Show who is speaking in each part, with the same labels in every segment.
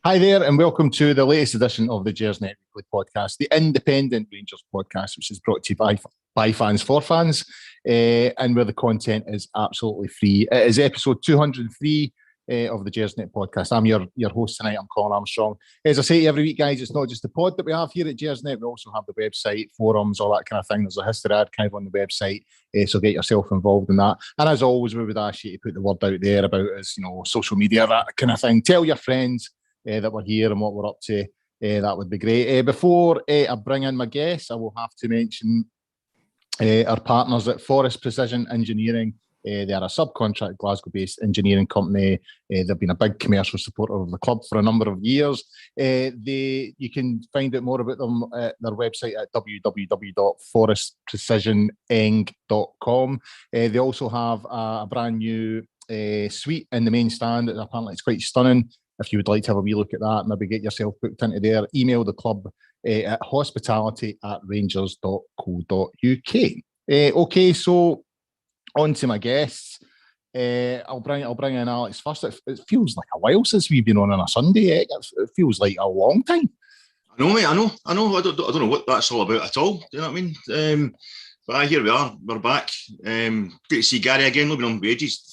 Speaker 1: Hi there, and welcome to the latest edition of the Gersnet Podcast, the independent Rangers podcast, which is brought to you by fans for fans, and where the content is absolutely free. It is episode 203 of the Gersnet Podcast. I'm your host tonight. I'm Colin Armstrong. As I say every week, guys, it's not just the pod that we have here at Gersnet. We also have the website, forums, all that kind of thing. There's a history archive on the website, so get yourself involved in that. And as always, we would ask you to put the word out there about us, social media, that kind of thing. Tell your friends that we're here and what we're up to. That would be great. Before I bring in my guests, I will have to mention our partners at Forest Precision Engineering. They are a subcontract Glasgow-based engineering company. They've been a big commercial supporter of the club for a number of years. You can find out more about them at their website at www.forestprecisioneng.com. They also have a brand new suite in the main stand. Apparently it's quite stunning. If you would like to have a wee look at that, maybe get yourself booked into there, email the club at hospitality@rangers.co.uk. Okay, so on to my guests. I'll bring in Alex first. It feels like a while since we've been on a Sunday. It feels like a long time.
Speaker 2: I know, mate. I know. I don't know what that's all about at all. Do you know what I mean? But here we are. We're back. Great to see Gary again. We've been on for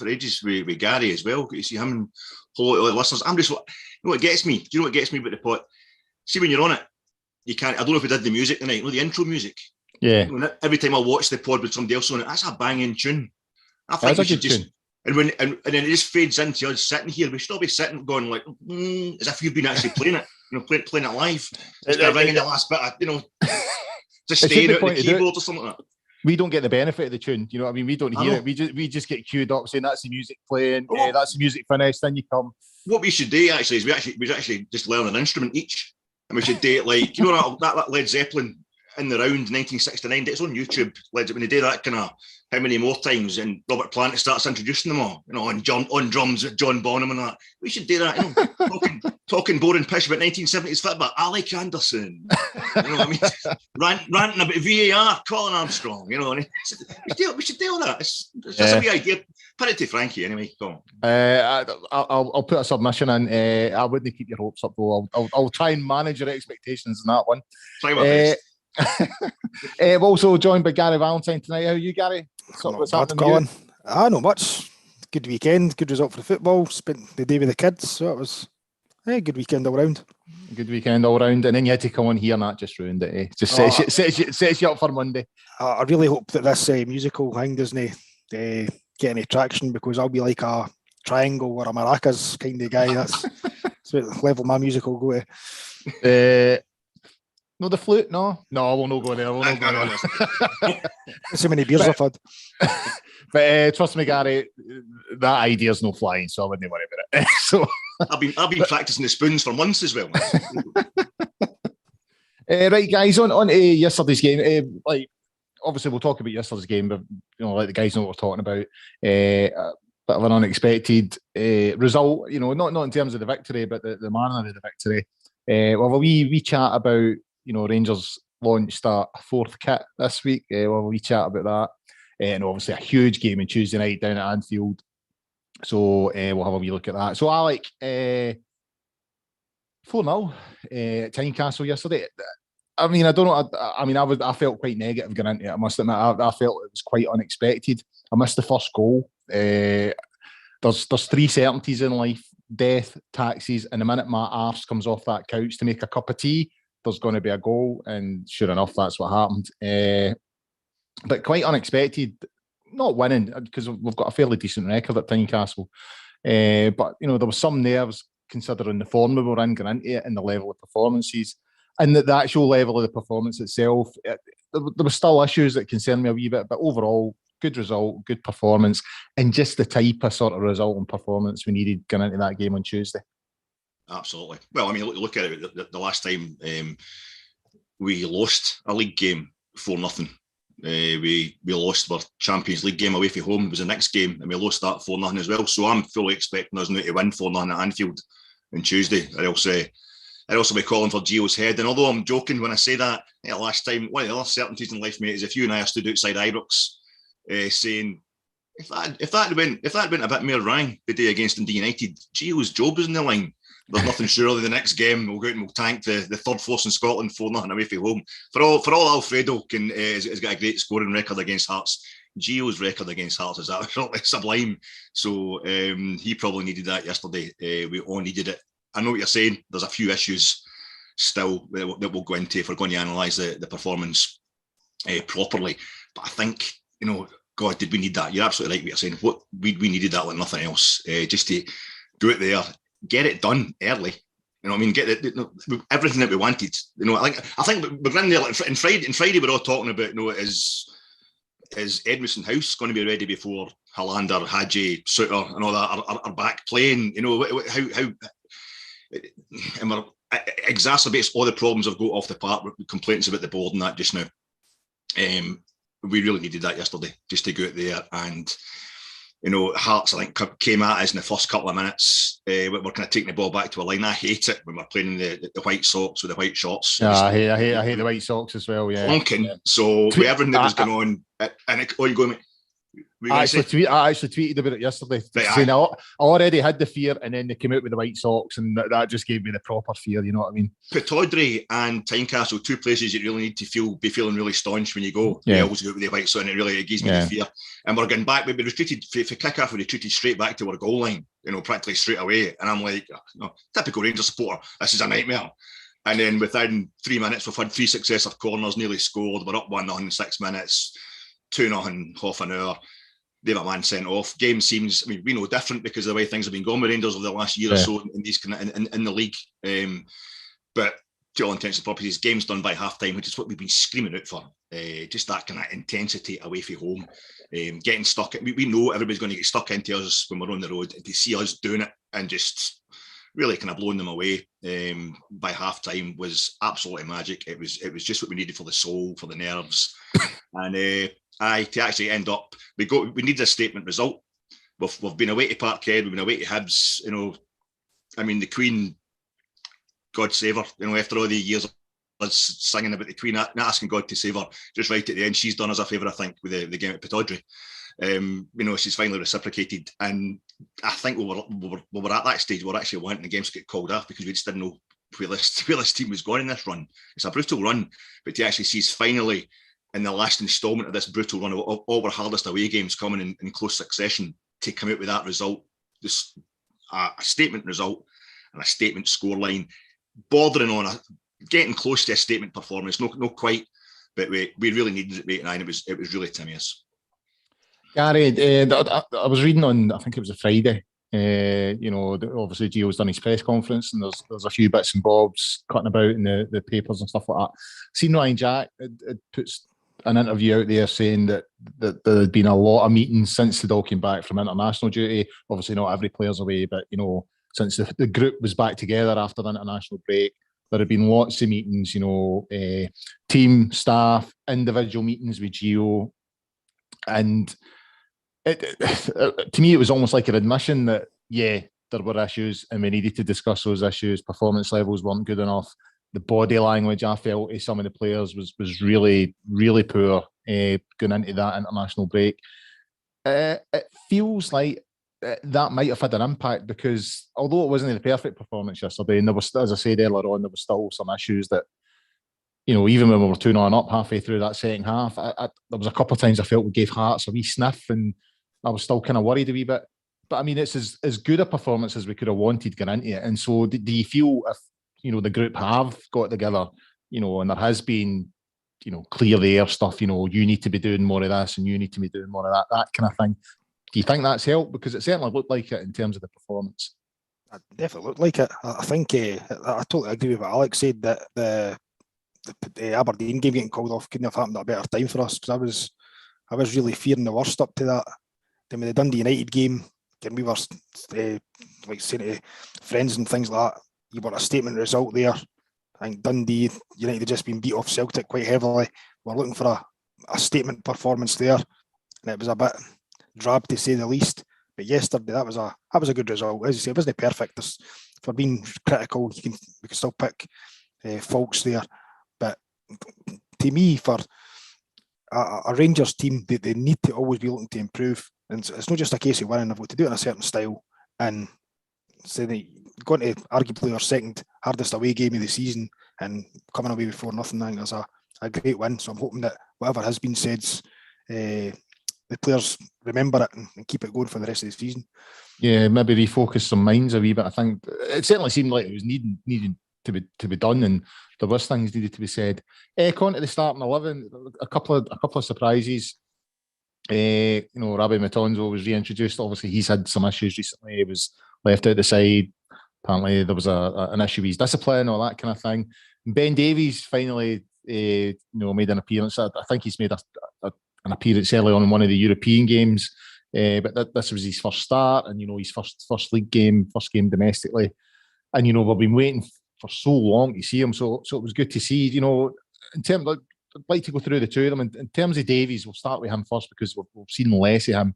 Speaker 2: ages with Gary as well. Great to see him and whole lot of listeners. You know what gets me? Do you know what gets me about the pod? See, when you're on it, you can't. I don't know if we did the music tonight. The intro music.
Speaker 1: Yeah.
Speaker 2: Every time I watch the pod with somebody else on it, that's a banging tune. I think we should just. And then it just fades into us sitting here. We should all be sitting going like, as if you've been actually playing it. Playing it live. Just ringing the last bit. Just staying out on the keyboard or something like that.
Speaker 1: We don't get the benefit of the tune. You know what I mean? We don't hear it. We just get queued up saying that's the music playing. That's the music finished. Then you come.
Speaker 2: What we should do actually is we actually just learn an instrument each, and we should do it like that Led Zeppelin in the round 1969. It's on YouTube. When they do that kind of how many more times, and Robert Plant starts introducing them all. On drums, John Bonham and that. We should do that. Talking boring pish about 1970s football. Alec Anderson. You know what I mean? Ranting about VAR. Colin Armstrong. You know, we should do all that. It's just a wee idea. Put it to Frankie anyway. Go on.
Speaker 1: I'll put a submission in. I wouldn't keep your hopes up though. I'll try and manage your expectations in that one.
Speaker 2: Try my best.
Speaker 1: We're also joined by Gary Valentine tonight. How are you, Gary?
Speaker 3: What's happening, Colin? Not much. Good weekend. Good result for the football. Spent the day with the kids, so it was a good weekend all round.
Speaker 1: Good weekend all round, and then you had to come on here, and that just ruined it. Just sets you up for Monday. I
Speaker 3: really hope that this musical thing doesn't get any traction, because I'll be like a triangle or a maracas kind of guy. That's what level my music will go to.
Speaker 1: No, the flute, no, we'll not go there.
Speaker 3: So many beers I've had.
Speaker 1: But trust me, Gary, that idea's no flying, so I wouldn't worry about it. So
Speaker 2: I've been practicing the spoons for months as well.
Speaker 1: Right, guys, on to yesterday's game. Obviously, we'll talk about yesterday's game, but like the guys know what we're talking about. Bit of an unexpected result. Not in terms of the victory, but the manner of the victory. We chat about. Rangers launched a fourth kit this week. We chat about that. And obviously a huge game on Tuesday night down at Anfield. So we'll have a wee look at that. So Alec, 4-0 at Tynecastle yesterday. I mean, I don't know. I felt quite negative going into it. I must admit, I felt it was quite unexpected. I missed the first goal. There's three certainties in life: death, taxes, and the minute my arse comes off that couch to make a cup of tea, there's going to be a goal, and sure enough, that's what happened. But quite unexpected, not winning, because we've got a fairly decent record at Tynecastle. But, there was some nerves considering the form we were in going into it and the level of performances. And the actual level of the performance itself, there were still issues that concerned me a wee bit, but overall, good result, good performance, and just the type of sort of result and performance we needed going into that game on Tuesday.
Speaker 2: Absolutely. Well, I mean, look at it. The last time we lost a league game 4-0. We lost our Champions League game away from home. It was the next game, and we lost that 4-0 as well. So I'm fully expecting us now to win 4-0 at Anfield on Tuesday. I'd also be calling for Gio's head. And although I'm joking when I say that, last time, one of the other certainties in life, mate, is if you and I stood outside Ibrox saying, if that had been a bit more rang the day against Dundee United, Gio's job was in the line. there's nothing surer than the next game we'll go out and we'll tank the third force in Scotland 4-0 away from home. For all Alfredo has got a great scoring record against Hearts. Gio's record against Hearts is absolutely sublime. So he probably needed that yesterday. We all needed it. I know what you're saying. There's a few issues still that we'll go into if we're going to analyse the performance properly. But I think, God, did we need that? You're absolutely right what you're saying. What we needed that like nothing else. Just to go out there, get it done early. You know what I mean? Get everything that we wanted. I think we're in there like in Friday we're all talking about, is Edmiston House going to be ready before Hollander, Hadji, Suter and all that are back playing? How and we're exacerbates all the problems I've got off the park with complaints about the board and that just now. We really needed that yesterday, just to go out there and, Hearts, I think, came at us in the first couple of minutes. We're kind of taking the ball back to a line. I hate it when we're playing in the white socks with the white shorts.
Speaker 1: Yeah, I hate the white socks as well, yeah.
Speaker 2: Plonking. Yeah. So with everything that was going on, and you go, mate.
Speaker 1: I actually tweeted about it yesterday, saying I already had the fear, and then they came out with the white socks, and that just gave me the proper fear. You know what I mean?
Speaker 2: Pittodrie and Tynecastle, two places you really need to be feeling really staunch when you go. Yeah, always go with the white socks, and it gives me the fear. And we're getting back. We retreated for kick-off. We retreated straight back to our goal line. Practically straight away. And I'm like, typical Rangers supporter. This is a nightmare. And then within 3 minutes, we've had 3 successive corners, nearly scored. We're up 1-0 in 6 minutes, 2-0 half an hour. They have a man sent off. Game seems, we know different because of the way things have been going with Rangers over the last year or so in these in the league. But to all intents and purposes, game's done by half time, which is what we've been screaming out for. Just that kind of intensity away from home, getting stuck. We know everybody's going to get stuck into us when we're on the road, and to see us doing it and just really kind of blowing them away by half time was absolutely magic. It was just what we needed for the soul, for the nerves, and to actually end up, we need a statement result. We've been away to Parkhead, we've been away to Hibs. The Queen, God save her. After all the years of us singing about the Queen, not asking God to save her, just right at the end, she's done us a favour, I think, with the game at Pittodrie. She's finally reciprocated, and I think we were at that stage. We're actually wanting the games to get called off because we just didn't know where this team was going in this run. It's a brutal run, but to actually see us finally in the last instalment of this brutal run of all our hardest away games coming in close succession, to come out with that result, this a statement result and a statement scoreline, bordering on getting close to a statement performance. No quite, but we really needed it, mate, and it was really timious.
Speaker 1: Gary, I was reading on, I think it was a Friday. Obviously Gio's done his press conference, and there's a few bits and bobs cutting about in the papers and stuff like that. Seen Ryan Jack it puts an interview out there saying that there had been a lot of meetings since they all came back from international duty. Obviously not every player's away, but since the group was back together after the international break, there had been lots of meetings, team, staff, individual meetings with Gio. And to me, it was almost like an admission that, there were issues and we needed to discuss those issues. Performance levels weren't good enough. The body language, I felt, of some of the players was really, really poor going into that international break. It feels like that might have had an impact because although it wasn't the perfect performance yesterday, and there was, as I said earlier on, there was still some issues that, even when we were 2-0 up halfway through that second half, there was a couple of times I felt we gave Hearts a wee sniff, and I was still kind of worried a wee bit. But it's as good a performance as we could have wanted going into it. And so do you feel if, the group have got together, and there has been, clear the air stuff, you need to be doing more of this and you need to be doing more of that kind of thing. Do you think that's helped? Because it certainly looked like it in terms of the performance.
Speaker 3: It definitely looked like it. I think I totally agree with what Alex said, that the Aberdeen game getting called off couldn't have happened at a better time for us, because I was really fearing the worst up to that. Then with the Dundee United game, and we were like saying to friends and things like that, you want a statement result there. I think Dundee United had just been beat off Celtic quite heavily. We're looking for a statement performance there, and it was a bit drab to say the least. But yesterday, that was a good result. As you say, it wasn't perfect. For being critical, we can still pick faults there. But to me, for a Rangers team, they need to always be looking to improve. And it's not just a case of winning. They've got to do it in a certain style. And so going to arguably our second hardest away game of the season and coming away with 4-0, I think that's a great win. So I'm hoping that whatever has been said, the players remember it and keep it going for the rest of the season.
Speaker 1: Yeah, maybe refocus some minds a wee bit. I think it certainly seemed like it was needing to be done, and there was things needed to be said. On to the starting 11, a couple of surprises. Rabbi Matonzo was reintroduced. Obviously, he's had some issues recently. He was left out the side. Apparently, there was an issue with his discipline, all that kind of thing. Ben Davies finally, made an appearance. I think he's made an appearance early on in one of the European games. But this was his first start, and his first league game, first game domestically. And we've been waiting for so long to see him. So it was good to see. In terms, I'd like to go through the two of them. In terms of Davies, we'll start with him first because we've seen less of him.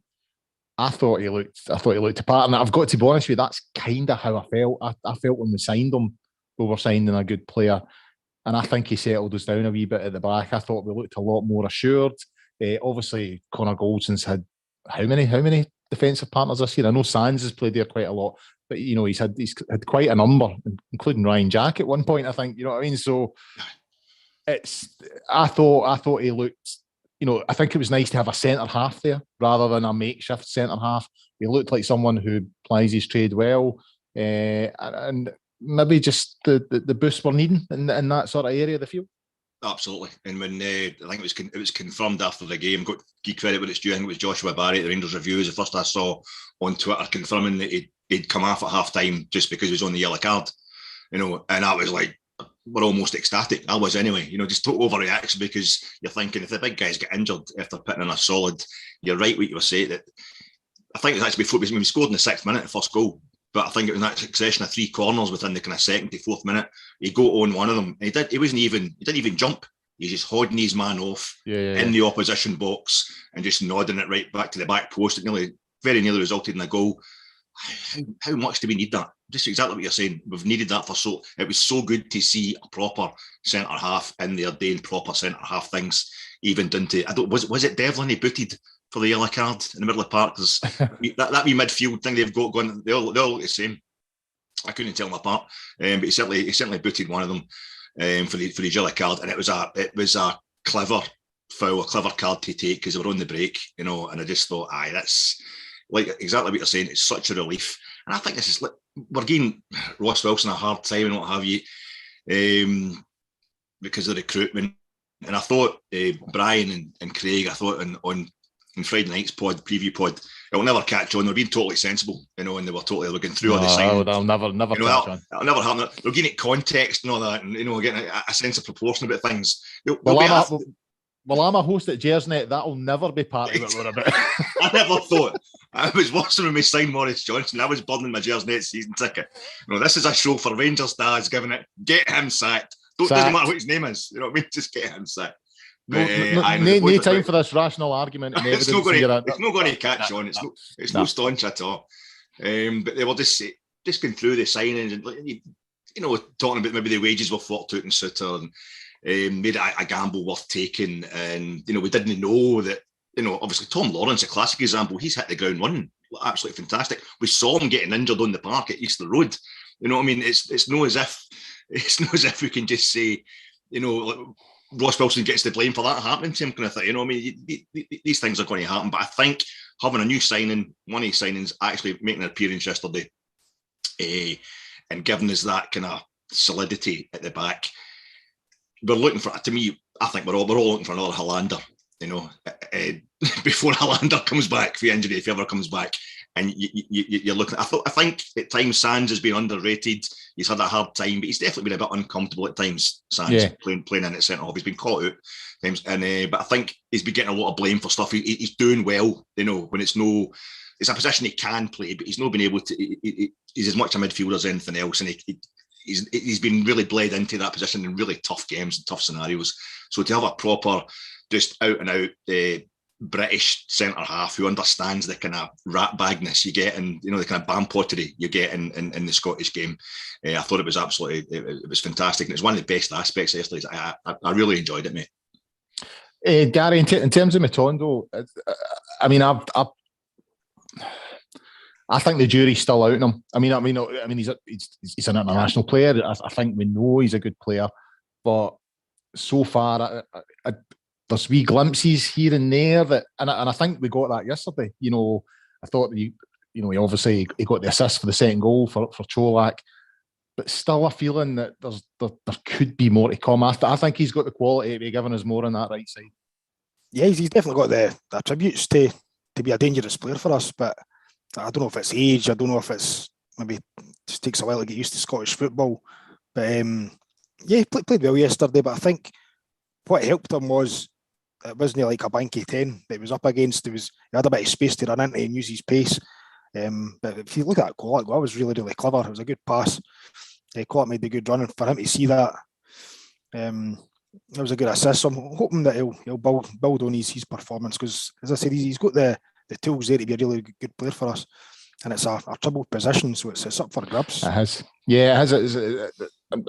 Speaker 1: I thought he looked apart, and I've got to be honest with you, that's kind of how I felt. I felt when we signed him, we were signing a good player, and I think he settled us down a wee bit at the back. I thought we looked a lot more assured. Obviously, Connor Goldson's had how many defensive partners this year? I know Sands has played there quite a lot, but he's had quite a number, including Ryan Jack at one point. I think you know what I mean. So I thought he looked. I think it was nice to have a centre half there rather than a makeshift centre half. He looked like someone who plies his trade well, and maybe just the boost we're needing in that sort of area of the field.
Speaker 2: Absolutely, and when I think it was confirmed after the game, got give credit when it's due. I think it was Joshua Barry at the Rangers Review. The first I saw on Twitter confirming that he'd come off at half time just because he was on the yellow card. And I was like, we're almost ecstatic. I was anyway. Just total overreaction because you're thinking if the big guys get injured after putting in a solid, you're right what you were saying. That I think it was actually before we scored in the 6th minute, the first goal. But I think it was that succession of 3 corners within the kind of 2nd to 4th minute. He got on one of them. He didn't even jump. He's just holding his man off in the opposition box and just nodding it right back to the back post. It very nearly resulted in a goal. How much do we need that? Just exactly what you're saying. We've needed that it was so good to see a proper centre half in there doing proper centre half things, even down to was it Devlin he booted for the yellow card in the middle of the park? Because that wee midfield thing they've got going, they all look the same. I couldn't tell them apart, but he certainly booted one of them for the yellow card, and it was a clever foul, a clever card to take because they were on the break, and I just thought, that's like exactly what you're saying. It's such a relief, and I think this is we're giving Ross Wilson a hard time and what have you, because of the recruitment. And I thought Brian and Craig, I thought on Friday night's preview pod, it'll never catch on. They're being totally sensible, and they were totally looking through all the signs.
Speaker 1: I'll never catch on.
Speaker 2: It'll never happen. They're getting it context and all that, and getting a sense of proportion about things.
Speaker 1: Well, I'm a host at Gersnet. That'll never be part of what we're about.
Speaker 2: I never thought. I was watching when we signed Maurice Johnson. I was burning my Gersnet season ticket. This is a show for Rangers stars, giving it, get him sacked. Doesn't matter what his name is. You know what I mean? Just get him sacked.
Speaker 1: No time for this rational argument. And
Speaker 2: it's not going to catch on. It's no staunch at all. But they were just going through the signings and talking about maybe the wages were forked out in Sutter and made it a gamble worth taking. And we didn't know that. Obviously Tom Lawrence, a classic example. He's hit the ground running, absolutely fantastic. We saw him getting injured on the park at Easter Road. You know what I mean? It's not as if we can just say, Ross Wilson gets the blame for that happening to him, kind of thing. I mean, these things are going to happen. But I think having a new signing, one of his signings, actually making an appearance yesterday, and giving us that kind of solidity at the back, we're looking for. To me, I think we're all looking for another Hollander. Before Hollander comes back for injury, if he ever comes back. And you're looking. I think at times Sands has been underrated. He's had a hard time, but he's definitely been a bit uncomfortable at times. Sands playing in at centre half. He's been caught out times, but I think he's been getting a lot of blame for stuff. He's doing well, when it's a position he can play, but he's not been able to. He's as much a midfielder as anything else, and he's been really bled into that position in really tough games and tough scenarios. So to have a proper, just out and out British centre half who understands the kind of rat bagness you get and the kind of bampottery you get in the Scottish game, I thought it was absolutely it was fantastic, and it's one of the best aspects of yesterday. I really enjoyed it, mate.
Speaker 1: Gary, in terms of Matondo, I mean, I think the jury's still out on him. I mean, he's an international player. I think we know he's a good player, but so far, there's wee glimpses here and there and I think we got that yesterday. I thought he obviously he got the assist for the second goal for Cholak, but still a feeling that there could be more to come. I think he's got the quality to be giving us more on that right side.
Speaker 3: Yeah, he's definitely got the attributes to be a dangerous player for us, but I don't know if it's age. I don't know if it's maybe just takes a while to get used to Scottish football. But he played well yesterday. But I think what helped him was it wasn't like a banky 10 that he was up against. He had a bit of space to run into and use his pace. But if you look at Colin, that was really, really clever. It was a good pass. Colin made a good run, and for him to see that, it was a good assist. So I'm hoping that he'll build on his performance, because, as I said, he's got the tools there to be a really good player for us. And it's a troubled position, so it's up for grabs.
Speaker 1: It has. Yeah, it has.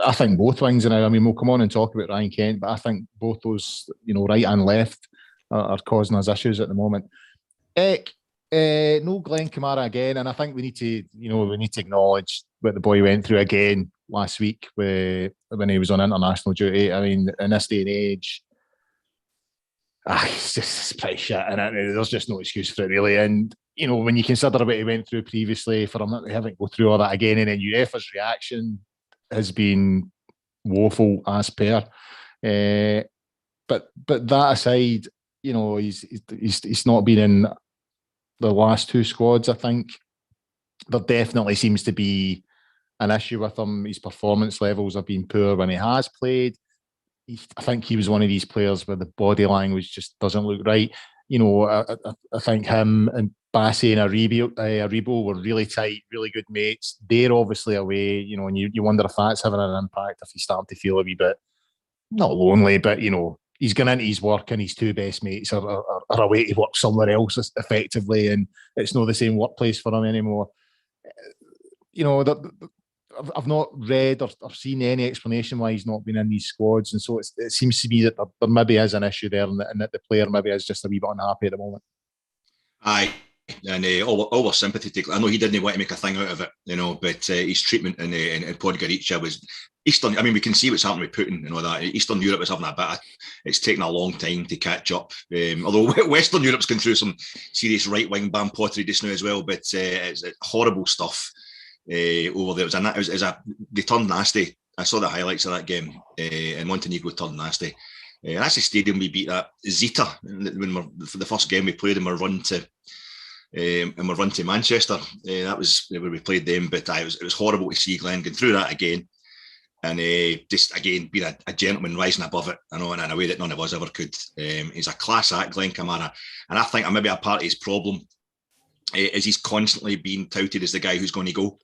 Speaker 1: I think both wings now. I mean, we'll come on and talk about Ryan Kent, but I think both those, right and left, are causing us issues at the moment. Eck, no Glenn Kamara again, and I think we need to acknowledge what the boy went through again last week when he was on international duty. I mean, in this day and age, it's pretty shit, and there's just no excuse for it, really. And when you consider what he went through previously, for him to have to go through all that again, and then UEFA's reaction has been woeful as per. But that aside, he's not been in the last two squads. I think there definitely seems to be an issue with him. His performance levels have been poor when he has played. I think he was one of these players where the body language just doesn't look right. I think him and Bassey and Aribo were really tight, really good mates. They're obviously away, and you wonder if that's having an impact, if he's starting to feel a wee bit, not lonely, but, he's gone into his work and his two best mates are away to work somewhere else effectively, and it's not the same workplace for him anymore. I've not read or seen any explanation why he's not been in these squads, and so it seems to be that there maybe is an issue there, and that the player maybe is just a wee bit unhappy at the moment.
Speaker 2: Aye, and all our sympathy to. I know he didn't want to make a thing out of it, but his treatment in Podgorica was Eastern. I mean, we can see what's happening with Putin and all that. Eastern Europe is having a bit. It's taken a long time to catch up. Although Western Europe's going through some serious right wing bam pottery just now as well, but it's horrible stuff. Over there, they turned nasty. I saw the highlights of that game, and Montenegro turned nasty. And that's the stadium we beat at Zeta for the first game we played, and we're run to Manchester. That was where we played them. But it was horrible to see Glenn going through that again, and just again being a gentleman rising above it, in a way that none of us ever could. He's a class act, Glenn Kamara, and I think maybe a part of his problem is he's constantly being touted as the guy who's going to go.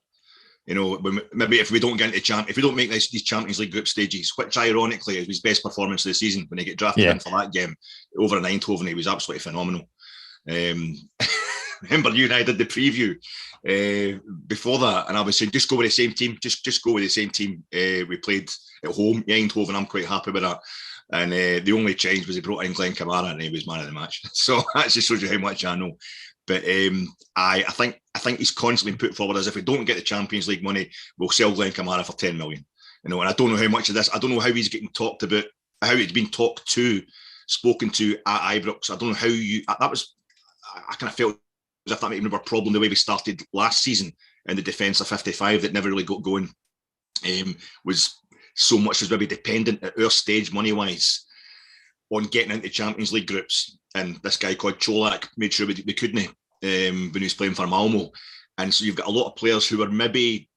Speaker 2: Maybe if we don't get into if we don't make these Champions League group stages, which ironically is his best performance of the season when he get drafted in for that game over in Eindhoven, he was absolutely phenomenal. Remember, you and I did the preview before that, and I was saying just go with the same team, just go with the same team. We played at home, Eindhoven. I'm quite happy with that. And the only change was he brought in Glenn Kamara, and he was man of the match. So that just shows you how much I know. But I think he's constantly put forward as if we don't get the Champions League money, we'll sell Glenn Kamara for 10 million. And I don't know how much of this. I don't know how he's getting talked about, how he's been spoken to at Ibrox. I don't know how that was. I kind of felt as if that might have been a problem the way we started last season in the defence of 55 that never really got going. Was so much as maybe dependent at our stage money wise on getting into Champions League groups, and this guy called Cholak made sure we couldn't when he was playing for Malmo. And so you've got a lot of players who are maybe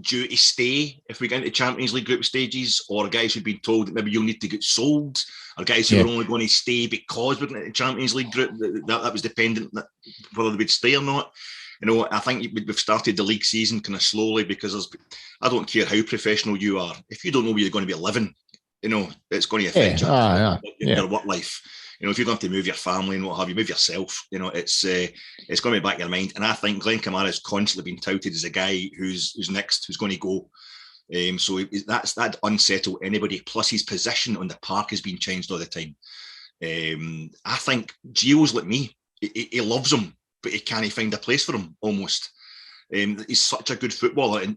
Speaker 2: due to stay if we get into Champions League group stages, or guys who've been told that maybe you'll need to get sold, or guys who are only going to stay because we're getting into Champions League group. That was dependent whether they would stay or not. I think we've started the league season kind of slowly, because I don't care how professional you are, if you don't know where you're going to be living, it's going to affect your work life. If you're going to move your family and what have you, move yourself. It's going to be back in your mind. And I think Glenn Kamara has constantly been touted as a guy who's next, who's going to go. So that unsettled anybody. Plus his position on the park has been changed all the time. I think Gio's like me. He loves him. but he can't find a place for him almost. He's such a good footballer, and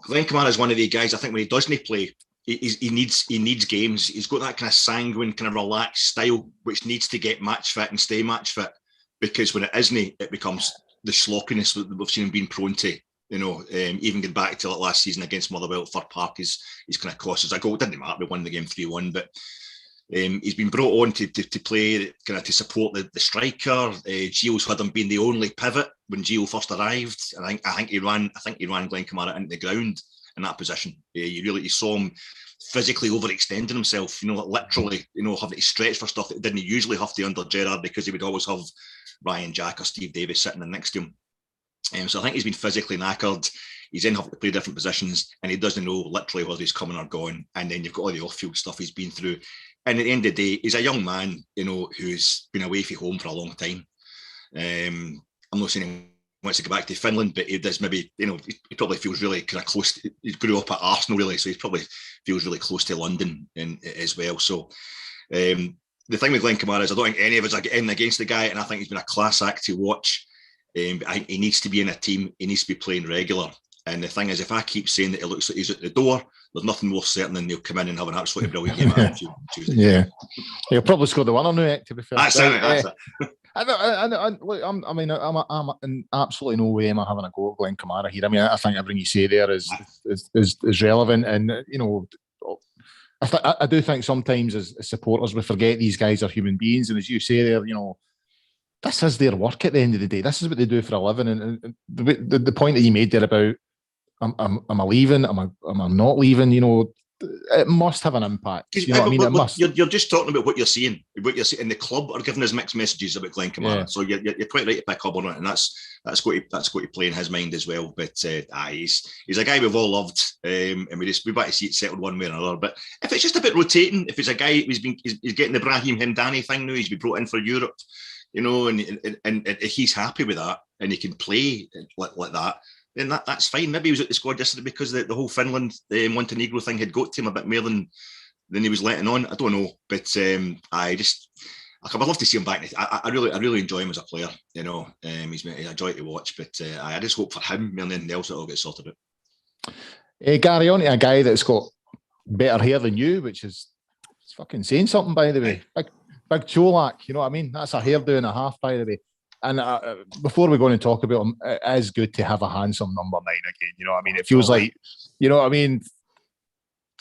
Speaker 2: Glenn Kamara is one of the guys. I think when he doesn't play, he needs games. He's got that kind of sanguine, kind of relaxed style, which needs to get match fit and stay match fit. Because when it isn't, it becomes the sloppiness that we've seen him being prone to. Even getting back to last season against Motherwell at Fir Park, he's kind of cost us a goal. It didn't matter, we won the game 3-1, but he's been brought on to play, kind of to support the striker. Gio's had him being the only pivot when Gio first arrived. I think he ran Glenn Kamara into the ground in that position. You saw him physically overextending himself, literally, having to stretch for stuff that he didn't usually have to under Gerrard, because he would always have Ryan Jack or Steve Davis sitting in next to him. So I think he's been physically knackered. He's in having to play different positions, and he doesn't know literally whether he's coming or going. And then you've got all the off-field stuff he's been through. And at the end of the day, he's a young man, who's been away from home for a long time. I'm not saying he wants to go back to Finland, but he does maybe, he probably feels really kind of close. He grew up at Arsenal, really, so he probably feels really close to London as well. So the thing with Glenn Kamara is I don't think any of us are getting against the guy, and I think he's been a class act to watch. I think he needs to be in a team. He needs to be playing regular. And the thing is, if I keep saying that it looks like he's at the door, there's nothing more certain than they'll come in and have an absolutely brilliant game at Tuesday.
Speaker 1: Yeah, he'll probably score the winner now, Eck, to be fair.
Speaker 2: That's it.
Speaker 1: I'm in absolutely no way am I having a go at Glenn Kamara here. I mean, I think everything you say there is relevant, and I do think sometimes as supporters we forget these guys are human beings, and as you say there, this is their work at the end of the day. This is what they do for a living, and the point that you made there about am I leaving? Am I not leaving? It must have an impact. What I mean? It must.
Speaker 2: You're just talking about what you're seeing. What you're seeing, and the club are giving us mixed messages about Glenn Kamara. Yeah. So you're quite right to pick up on it, and that's got to play in his mind as well. But he's a guy we've all loved, and we're about to see it settled one way or another. But if it's just a bit rotating, if it's a guy he's getting the Brahim Hemdani thing now, he's been brought in for Europe, and he's happy with that, and he can play like that. Then that's fine. Maybe he was at the squad yesterday because the whole Finland Montenegro thing had got to him a bit more than he was letting on. I don't know, but I would love to see him back. I really enjoy him as a player. He's a joy to watch. But I just hope for him more than anything else it'll get sorted out.
Speaker 1: Gary, on to a guy that's got better hair than you, which is fucking saying something, by the way. Big Cholak, you know what I mean? That's a hairdo and a half, by the way. And before we go on and talk about him, it is good to have a handsome number 9 again. You know what I mean? It feels like, you know what I mean?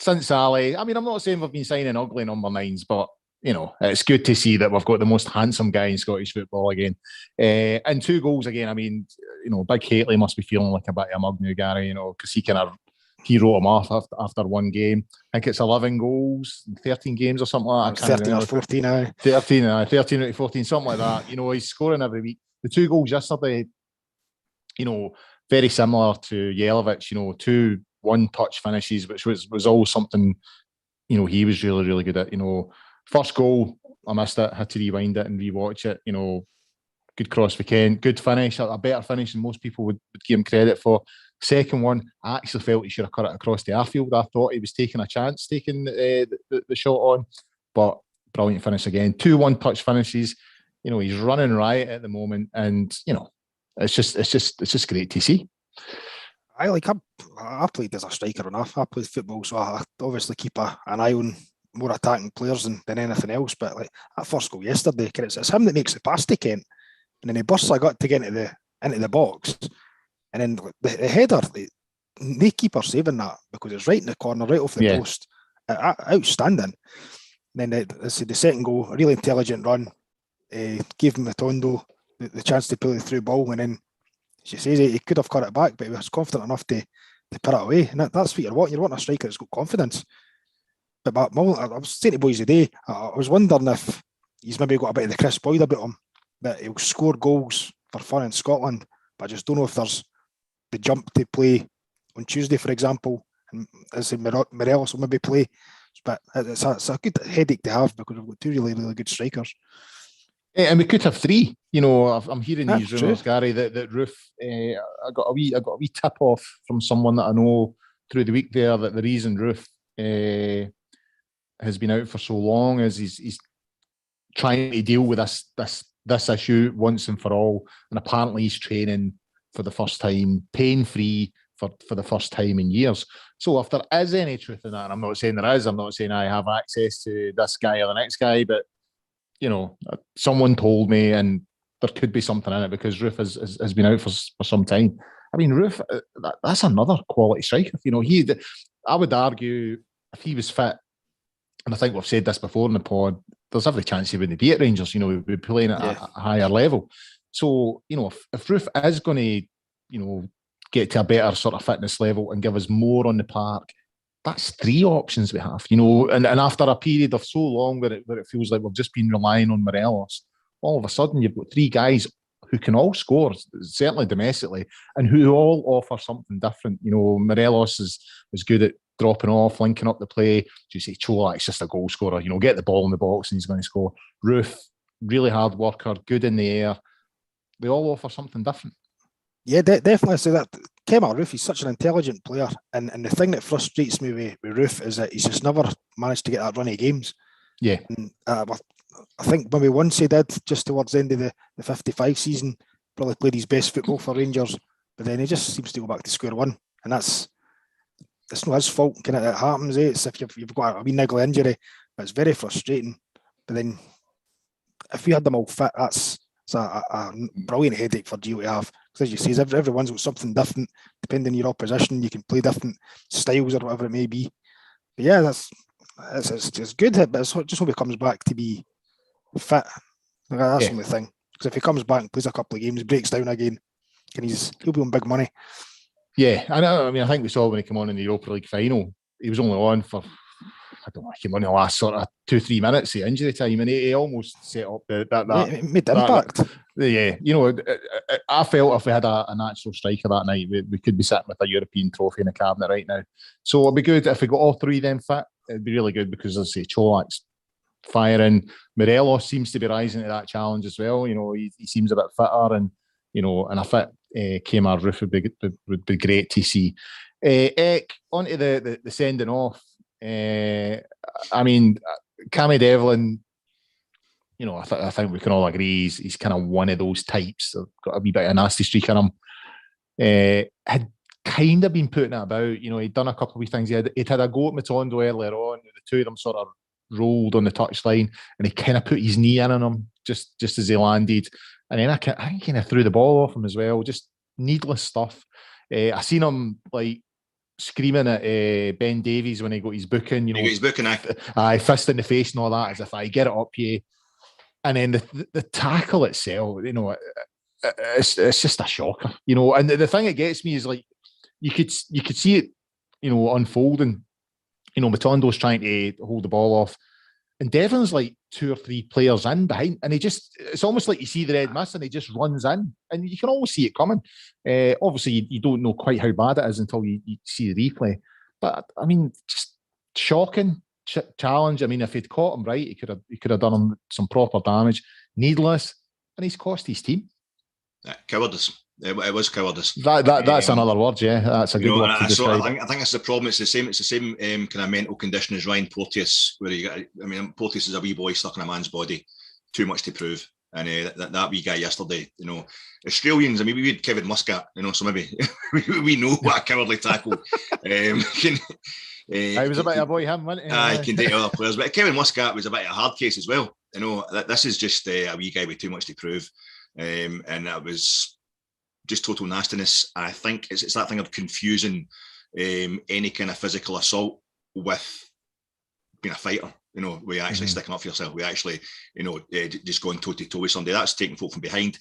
Speaker 1: Since Ali, I mean, I'm not saying we've been signing ugly number 9s, but, it's good to see that we've got the most handsome guy in Scottish football again. And 2 goals again. I mean, Big Hateley must be feeling like a bit of a mug now, Gary, because he wrote him off after one game. I think it's 11 goals, 13 games or something like that.
Speaker 3: 13 or 14,
Speaker 1: 13 out of 14, something like that. He's scoring every week. The 2 goals yesterday, very similar to Jelavic, 2 one-touch finishes, which was all something, he was really, really good at. First goal, I missed it, had to rewind it and rewatch it. Good cross for Ken, good finish, a better finish than most people would give him credit for. Second one, I actually felt he should have cut it across the airfield. I thought he was taking a chance, taking the shot on, but brilliant finish again. 2 one-touch finishes. He's running riot at the moment, and it's just great to see.
Speaker 3: I played as a striker enough. I played football, so I obviously keep an eye on more attacking players than anything else. But that first goal yesterday, it's him that makes the pass to Kent, and then he bursts a gut to get into the box. And then the header, the keeper saving that because it's right in the corner, right off the post. Outstanding. And then the second goal, a really intelligent run, gave him Matondo the chance to play the through ball. And then she says he could have cut it back, but he was confident enough to put it away. And that's what you're wanting. You're wanting a striker that's got confidence. But I was saying to boys today, I was wondering if he's maybe got a bit of the Chris Boyd about him, that he'll score goals for fun in Scotland. But I just don't know if there's the jump to play on Tuesday, for example, and as Morelos will maybe play, but it's a good headache to have because we've got 2 really, really good strikers.
Speaker 1: And we could have 3. I'm hearing these rumours, Gary, that Roof. I got a wee tip off from someone that I know through the week there that the reason Roof has been out for so long is he's trying to deal with this this issue once and for all. And apparently he's training for the first time, pain-free for the first time in years. So if there is any truth in that, and I'm not saying there is, I'm not saying I have access to this guy or the next guy, but, someone told me, and there could be something in it because Roof has been out for some time. I mean, Roof, that's another quality striker. I would argue if he was fit, and I think we've said this before in the pod, there's every chance he wouldn't be at Rangers. We'd be playing at a higher level. So, if Roof is going to, get to a better sort of fitness level and give us more on the park, that's 3 options we have, and after a period of so long where it feels like we've just been relying on Morelos, all of a sudden you've got 3 guys who can all score, certainly domestically, and who all offer something different. Morelos is good at dropping off, linking up the play. You say Cholak's just a goal scorer, get the ball in the box and he's going to score. Roof, really hard worker, good in the air. They all offer something different.
Speaker 3: Yeah, definitely. So that Kemar Roof, he's such an intelligent player, and the thing that frustrates me with Roof is that he's just never managed to get that run of games.
Speaker 1: Yeah,
Speaker 3: and, I think maybe once he did, just towards the end of the 55 season, probably played his best football for Rangers, but then he just seems to go back to square one, and it's not his fault. It happens. It's if you've got a wee niggly injury, but it's very frustrating. But then if we had them all fit, that's a brilliant headache for Gio to have. Because as you say, everyone's got something different depending on your opposition. You can play different styles or whatever it may be. But yeah, it's good. But it's just hope he comes back to be fit. That's the only thing. Because if he comes back and plays a couple of games, breaks down again, and he'll be on big money.
Speaker 1: Yeah, I know. I mean, I think we saw when he came on in the Europa League final, he was only on for, I don't know, he came on in the last sort of 2-3 minutes of injury time, and he almost set up that
Speaker 3: made the impact.
Speaker 1: I felt if we had a natural striker that night, we could be sitting with a European trophy in the cabinet right now. So it'd be good if we got all 3 of them fit. It'd be really good because, as I say, Cholak's firing. Morelos seems to be rising to that challenge as well. He seems a bit fitter, and and a fit Kemar Roof would be great to see. Eck, onto the sending off. I mean, Cammy Devlin, I think we can all agree he's kind of one of those types. Got a wee bit of a nasty streak in him. Had kind of been putting it about. He'd done a couple of wee things. He'd had a go at Matondo earlier on. The 2 of them sort of rolled on the touchline, and he kind of put his knee in on him just as he landed. And then I kind of threw the ball off him as well. Just needless stuff. I seen him screaming at Ben Davies when he got his booking.
Speaker 2: He got his booking,
Speaker 1: fist in the face and all that, as if I get it up here. And then the tackle itself, it's just a shocker, And the thing that gets me is you could see it, unfolding. Matondo's trying to hold the ball off, and Devon's 2 or 3 players in behind, and it's almost like you see the red mist and he just runs in, and you can always see it coming. Obviously, you don't know quite how bad it is until you see the replay. But I mean, just shocking challenge. I mean, if he'd caught him right, he could have done him some proper damage. Needless, and he's cost his team.
Speaker 2: Cowardice. It was cowardice.
Speaker 1: That's another word, yeah. That's a good word to describe.
Speaker 2: I think that's the problem. It's the same kind of mental condition as Ryan Porteous, where Porteous is a wee boy stuck in a man's body, too much to prove. And that wee guy yesterday, Australians. I mean, we had Kevin Muscat, so maybe we know what a cowardly tackle. He
Speaker 1: was a bit of a boy, him, wasn't he?
Speaker 2: He can date other players, but Kevin Muscat was a bit of a hard case as well. This is just a wee guy with too much to prove, and that was just total nastiness. I think it's that thing of confusing any kind of physical assault with being a fighter. Where you're actually sticking up for yourself. We actually, just going toe to toe with somebody. That's taking folk from behind.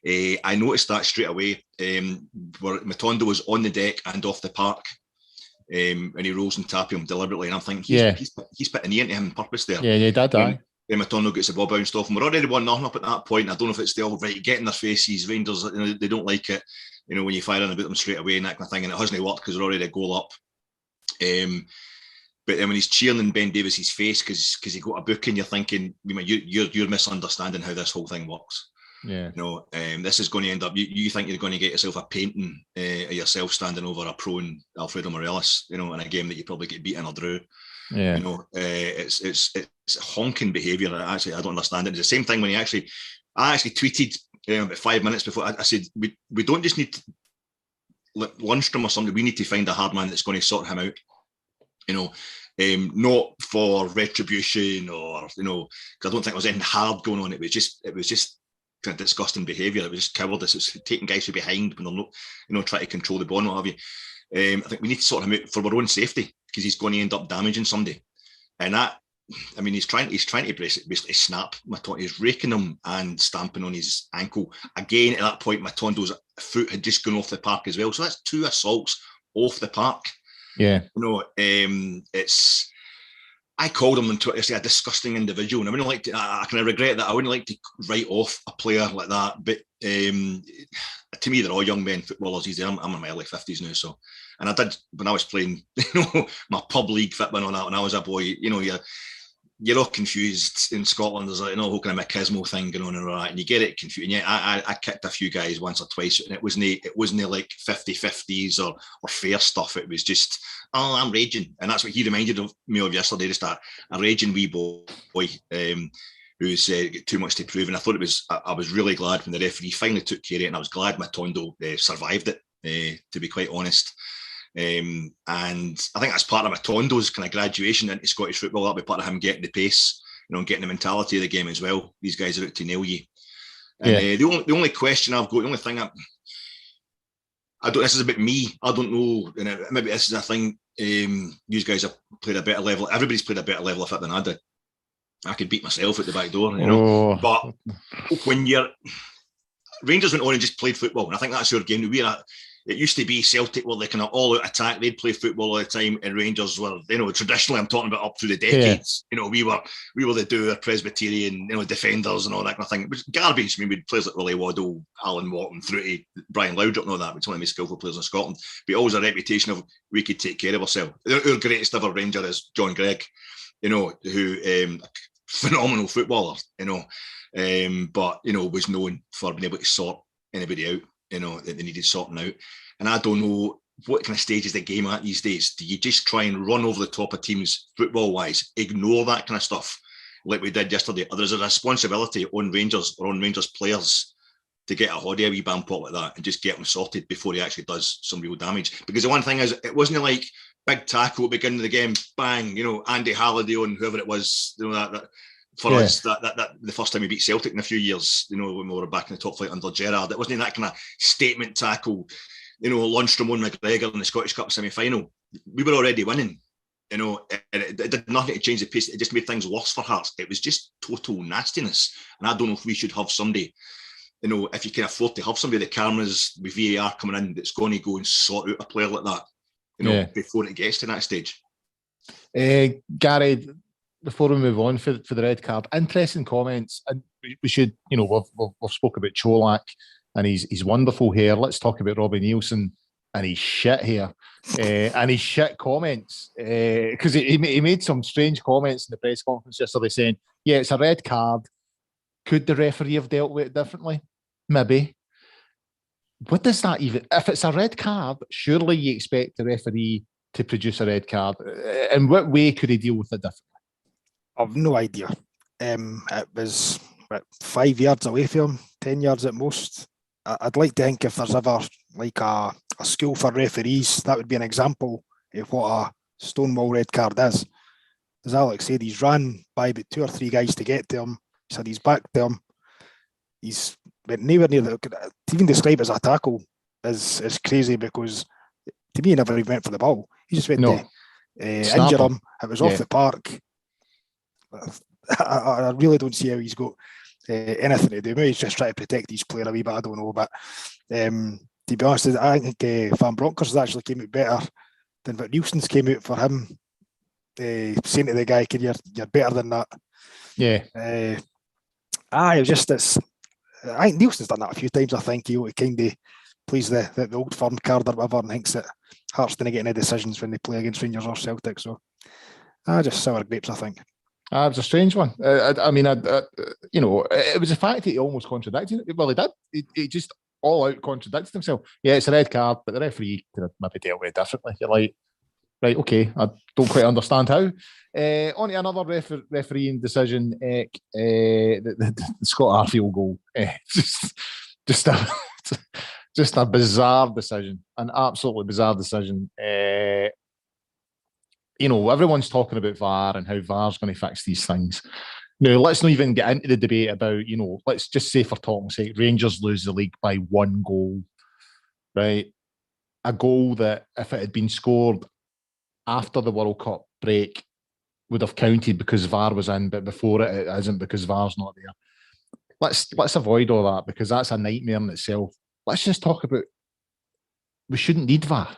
Speaker 2: I noticed that straight away. Where Matondo was on the deck and off the park, and he rolls and tap him deliberately. And I'm thinking, he's put a knee into him on purpose there.
Speaker 1: Yeah, he did. Then
Speaker 2: Matondo gets the ball bounced off him. We're already 1-0 up at that point. I don't know if it's still right. Get in their faces. Rangers, they don't like it. When you fire in about them straight away and that kind of thing. And it hasn't worked because they're already a goal up. But then when he's cheering in Ben Davies's face because he got a booking, you're thinking, you're misunderstanding how this whole thing works.
Speaker 1: Yeah.
Speaker 2: This is going to end up. You think you're going to get yourself a painting of yourself standing over a prone Alfredo Morelos, in a game that you probably get beaten or drew.
Speaker 1: Yeah.
Speaker 2: It's honking behaviour. Actually, I don't understand it. It's the same thing when he actually I actually tweeted about 5 minutes before. I said, we don't just need Lundstrom or somebody. We need to find a hard man that's going to sort him out. Not for retribution or because I don't think there was anything hard going on. It was just kind of disgusting behaviour. It was just cowardice. It was taking guys from behind when they're not, trying to control the ball and what have you. I think we need to sort him out for our own safety because he's going to end up damaging somebody. And that, he's trying to basically snap Matondo. He's raking him and stamping on his ankle. Again, at that point, Matondo's foot had just gone off the park as well. So that's 2 assaults off the park.
Speaker 1: Yeah.
Speaker 2: I called him on Twitter a disgusting individual, and I kind of regret that. I wouldn't like to write off a player like that, but to me, they're all young men footballers. I'm in my early 50s now, so. And I did when I was playing, my pub league football and all that when I was a boy. You're all confused in Scotland. There's whole kind of machismo thing going on and all that, and you get it confused. And yeah, I kicked a few guys once or twice, and it wasn't like 50-50s or fair stuff. It was just, I'm raging, and that's what he reminded me of yesterday. Just a raging wee boy who's got too much to prove. And I thought I was really glad when the referee finally took care of it, and I was glad Matondo survived it. To be quite honest. And I think that's part of Matondo's kind of graduation into Scottish football. That'll be part of him getting the pace, getting the mentality of the game as well. These guys are out to nail you. And the only question I've got, the only thing I don't. This is about me. I don't know. Maybe this is a thing. You guys have played a better level. Everybody's played a better level of it than I did. I could beat myself at the back door, But when Rangers went on and just played football, and I think that's your game. It used to be Celtic were the kind of all-out attack. They'd play football all the time, and Rangers were, traditionally, I'm talking about up through the decades. Yeah. We were the doer, Presbyterian, defenders and all that kind of thing. It was garbage. We'd players like Willie Waddle, Alan Watton, through to Brian Laudrup and all that. We're one of the most skillful players in Scotland. But always a reputation of we could take care of ourselves. Our greatest ever Ranger is John Gregg, who phenomenal footballer, but was known for being able to sort anybody out. That they needed sorting out. And I don't know what kind of stage is the game at these days. Do you just try and run over the top of teams football-wise, ignore that kind of stuff like we did yesterday? Or there's a responsibility on Rangers or on Rangers players to get a Hoddy a wee bam pot like that and just get him sorted before he actually does some real damage? Because the one thing is, it wasn't like big tackle at the beginning of the game, bang, Andy Halliday on whoever it was, that for us, that the first time we beat Celtic in a few years, when we were back in the top flight under Gerrard, it wasn't that kind of statement tackle, Lundstrom on McGregor in the Scottish Cup semi-final. We were already winning, and it did nothing to change the pace. It just made things worse for Hearts. It was just total nastiness. And I don't know if we should have somebody, if you can afford to have somebody, the cameras with VAR coming in, that's going to go and sort out a player like that, before it gets to that stage.
Speaker 1: Gary, before we move on for the red card, interesting comments, and we should, we've spoke about Cholak and his wonderful hair. Let's talk about Robbie Nielsen and his shit hair and his shit comments, because he made some strange comments in the press conference yesterday saying, yeah, it's a red card. Could the referee have dealt with it differently? Maybe. What does that even... If it's a red card, surely you expect the referee to produce a red card. In what way could he deal with it differently?
Speaker 3: I've no idea. It was 5 yards away from him, 10 yards at most. I'd like to think if there's ever like a school for referees, that would be an example of what a stonewall red card is. As Alex said, he's ran by about 2 or 3 guys to get to him. He said he's back to him. He's went nowhere near to even describe it as a tackle is crazy, because to me he never even went for the ball. He just went to injure him. It was off the park. I really don't see how he's got anything to do. Maybe he's just trying to protect his player a wee bit, I don't know. But to be honest, I think Van Bronckhorst actually came out better than what Nielsen's came out for him, saying to the guy, you're better than that.
Speaker 1: Yeah.
Speaker 3: It was just this. I think Nielsen's done that a few times. I think he kind of plays the old firm card or whatever, and thinks that Hearts didn't get any decisions when they play against Rangers or Celtic. So just sour grapes, I think.
Speaker 1: It was a strange one. It was the fact that he almost contradicted it. Well, he did. He just all out contradicted himself. Yeah, it's a red card, but the referee could have maybe dealt with it differently. You're like, Right, okay. I don't quite understand how. On to another refereeing decision, Eck, the Scott Arfield goal. Just a just a bizarre decision, an absolutely bizarre decision. Everyone's talking about VAR and how VAR's going to fix these things. Now, let's not even get into the debate about, let's just say for talking's sake, Rangers lose the league by 1 goal, right? A goal that, if it had been scored after the World Cup break, would have counted because VAR was in, but before it isn't because VAR's not there. Let's avoid all that because that's a nightmare in itself. Let's just talk about we shouldn't need VAR.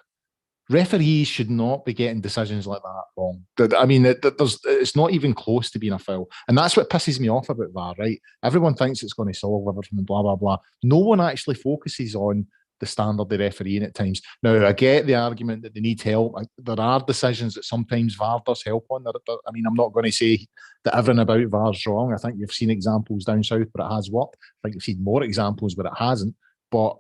Speaker 1: Referees should not be getting decisions like that wrong. I mean, it's not even close to being a foul. And that's what pisses me off about VAR, right? Everyone thinks it's going to solve everything and blah, blah, blah. No one actually focuses on the standard of refereeing at times. Now, I get the argument that they need help. There are decisions that sometimes VAR does help on. I mean, I'm not going to say that everything about VAR is wrong. I think you've seen examples down south where it has worked. I think you've seen more examples where it hasn't. But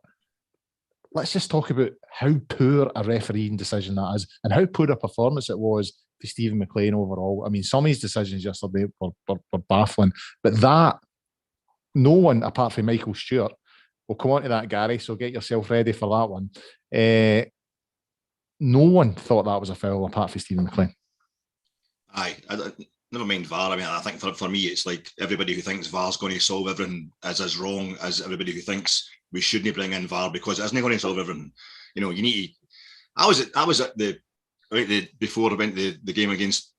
Speaker 1: let's just talk about how poor a refereeing decision that is and how poor a performance it was for Stephen McLean overall. I mean, some of his decisions yesterday were baffling. But that, no one, apart from Michael Stewart, we'll come on to that, Gary, so get yourself ready for that one. No one thought that was a foul apart from Stephen McLean.
Speaker 2: Aye, never mind VAR. I mean, I think for me, it's like everybody who thinks VAR's going to solve everything is as wrong as everybody who thinks we shouldn't bring in VAR because it isn't going to solve everything. You need to... I was at before I went to the game against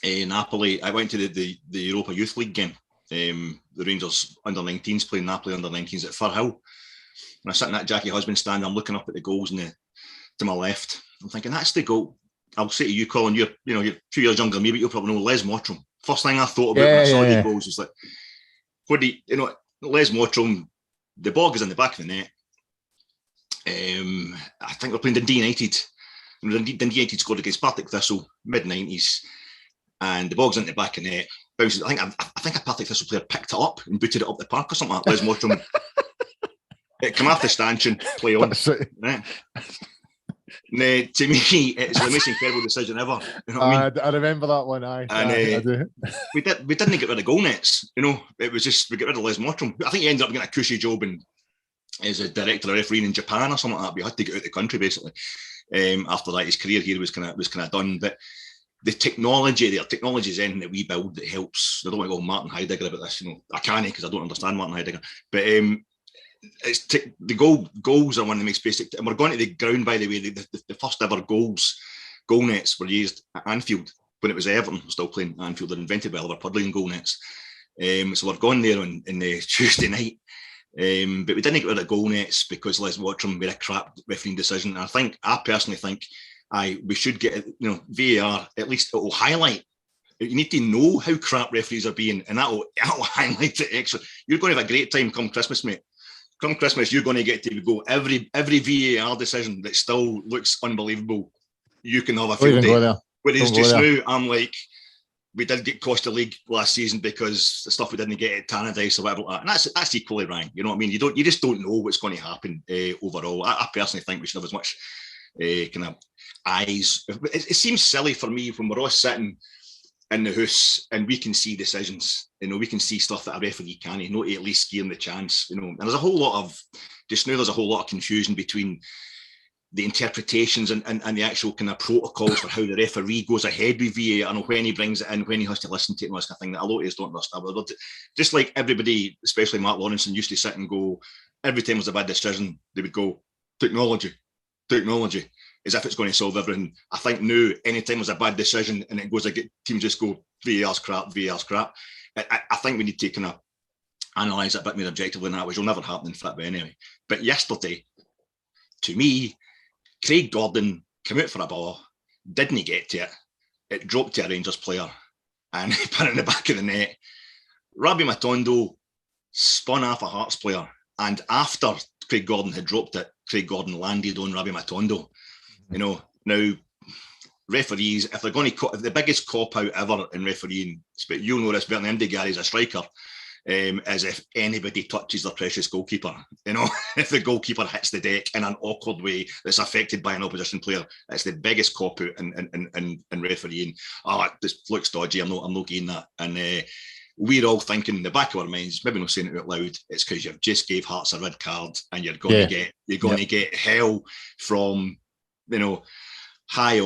Speaker 2: Napoli, I went to the Europa Youth League game. The Rangers under-19s playing Napoli under-19s at Firhill. And I'm sitting at Jackie Husband stand, I'm looking up at the goals to my left. I'm thinking, that's the goal. I'll say to you, Colin, you're 2 years younger than me, but you'll probably know Les Mottram. First thing I thought about when I saw the goals was like, Les Mottram, the ball goes in the back of the net. I think we're playing Dundee United. Dundee United scored against Partick Thistle, mid-90s, and the ball's in the back of the net. Bounces, I think a Partick Thistle player picked it up and booted it up the park or something like Les Mottram. It came off the stanchion, play on. Right. To me, it's the most incredible decision ever. You know what I mean?
Speaker 1: I remember that one. I do.
Speaker 2: We didn't get rid of goal nets. It was just we get rid of Les Mottram. I think he ended up getting a cushy job as a director of refereeing in Japan or something like that. We had to get out of the country basically. After that, his career here was kind of done. But the technology is anything that we build that helps. I don't want to go Martin Heidegger about this. I can't because I don't understand Martin Heidegger. But it's the goals are one of the most basic, and we're going to the ground, by the way. The first ever goal nets were used at Anfield when it was Everton still playing at Anfield. They're invented by Oliver Pudley goal nets. So we're going there on the Tuesday night, but we didn't get rid of goal nets because Les Mottram made a crap refereeing decision. And I personally think we should get VAR. At least it will highlight. You need to know how crap referees are being, and that'll highlight it extra. You're going to have a great time come Christmas, mate. Come Christmas, you're going to get to go every VAR decision that still looks unbelievable. You can have a field day. Whereas just now, I'm like, we did get cost the league last season because the stuff we didn't get at Tannadice or whatever like that. And that's equally right. You know what I mean? You just don't know what's going to happen overall. I personally think we should have as much kind of eyes. It seems silly for me when we're all sitting in the house and we can see decisions. We can see stuff that a referee can't, at least give him the chance. And there's a whole lot of confusion between the interpretations and the actual kind of protocols for how the referee goes ahead with VAR and when he brings it in, when he has to listen to it and all this kind of thing that a lot of us don't understand. But just like everybody, especially Mark Lawrenson, used to sit and go, every time there's a bad decision, they would go, technology, as if it's going to solve everything. I think now, anytime there's a bad decision and it goes, teams just go, VAR's crap. I think we need to kind of analyse it a bit more objectively than that, which will never happen in football anyway. But yesterday, to me, Craig Gordon came out for a ball, didn't get to it. It dropped to a Rangers player and he put it in the back of the net. Rabbi Matondo spun off a Hearts player, and after Craig Gordon had dropped it, Craig Gordon landed on Rabbi Matondo. Now referees, if the biggest cop out ever in refereeing, but you'll know this better than Gary's a striker, as if anybody touches their precious goalkeeper. You know, if the goalkeeper hits the deck in an awkward way that's affected by an opposition player, it's the biggest cop out in refereeing. Oh, this looks dodgy. I'm not getting that. And we're all thinking in the back of our minds, maybe not saying it out loud, it's because you've just gave Hearts a red card and you're going to get hell from, you know, high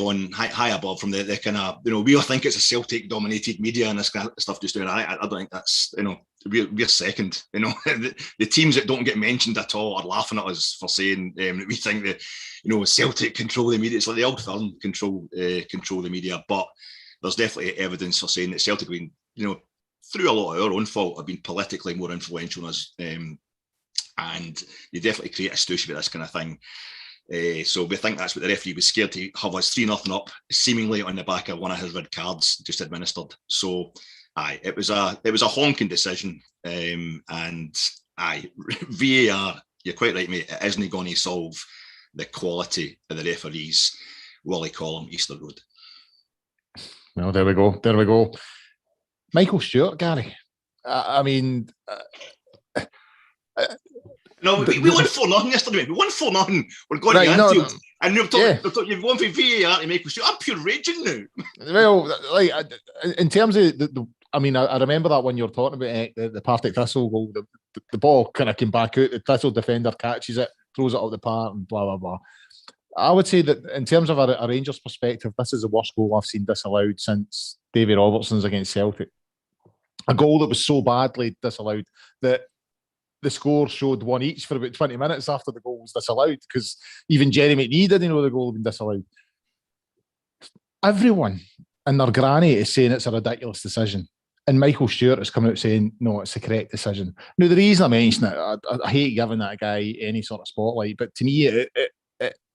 Speaker 2: above from the kind of, you know, we all think it's a Celtic dominated media and this kind of stuff just doing. I don't think that's, you know, we're second. You know, the teams that don't get mentioned at all are laughing at us for saying that we think that, you know, Celtic control the media. It's like the old firm control the media, but there's definitely evidence for saying that Celtic have been, you know, through a lot of our own fault, have been politically more influential on us, and you definitely create a stoosh about this kind of thing. So we think that's what the referee was scared to have us 3-0 up, seemingly on the back of one of his red cards just administered. So, it was a honking decision, and VAR. You're quite right, mate. It isn't going to solve the quality of the referees. Wally Colin, Easter Road.
Speaker 1: Well, there we go. Michael Stewart, Gary. I mean.
Speaker 2: No, we won 4-0 yesterday. We won 4-0. We're going to Anfield. And you've you've won for VAR to make us. I'm pure raging now.
Speaker 1: Well, like in terms of I mean, I remember that when you were talking about the Partick Thistle goal, the ball kind of came back out. The Thistle defender catches it, throws it up the park, and blah blah blah. I would say that in terms of a Rangers perspective, this is the worst goal I've seen disallowed since Davy Robertson's against Celtic. A goal that was so badly disallowed that the score showed one each for about 20 minutes after the goal was disallowed, because even Jerry McNee didn't know the goal had been disallowed. Everyone and their granny is saying it's a ridiculous decision. And Michael Stewart has come out saying, no, it's the correct decision. Now, the reason I mention it, I hate giving that guy any sort of spotlight, but to me, it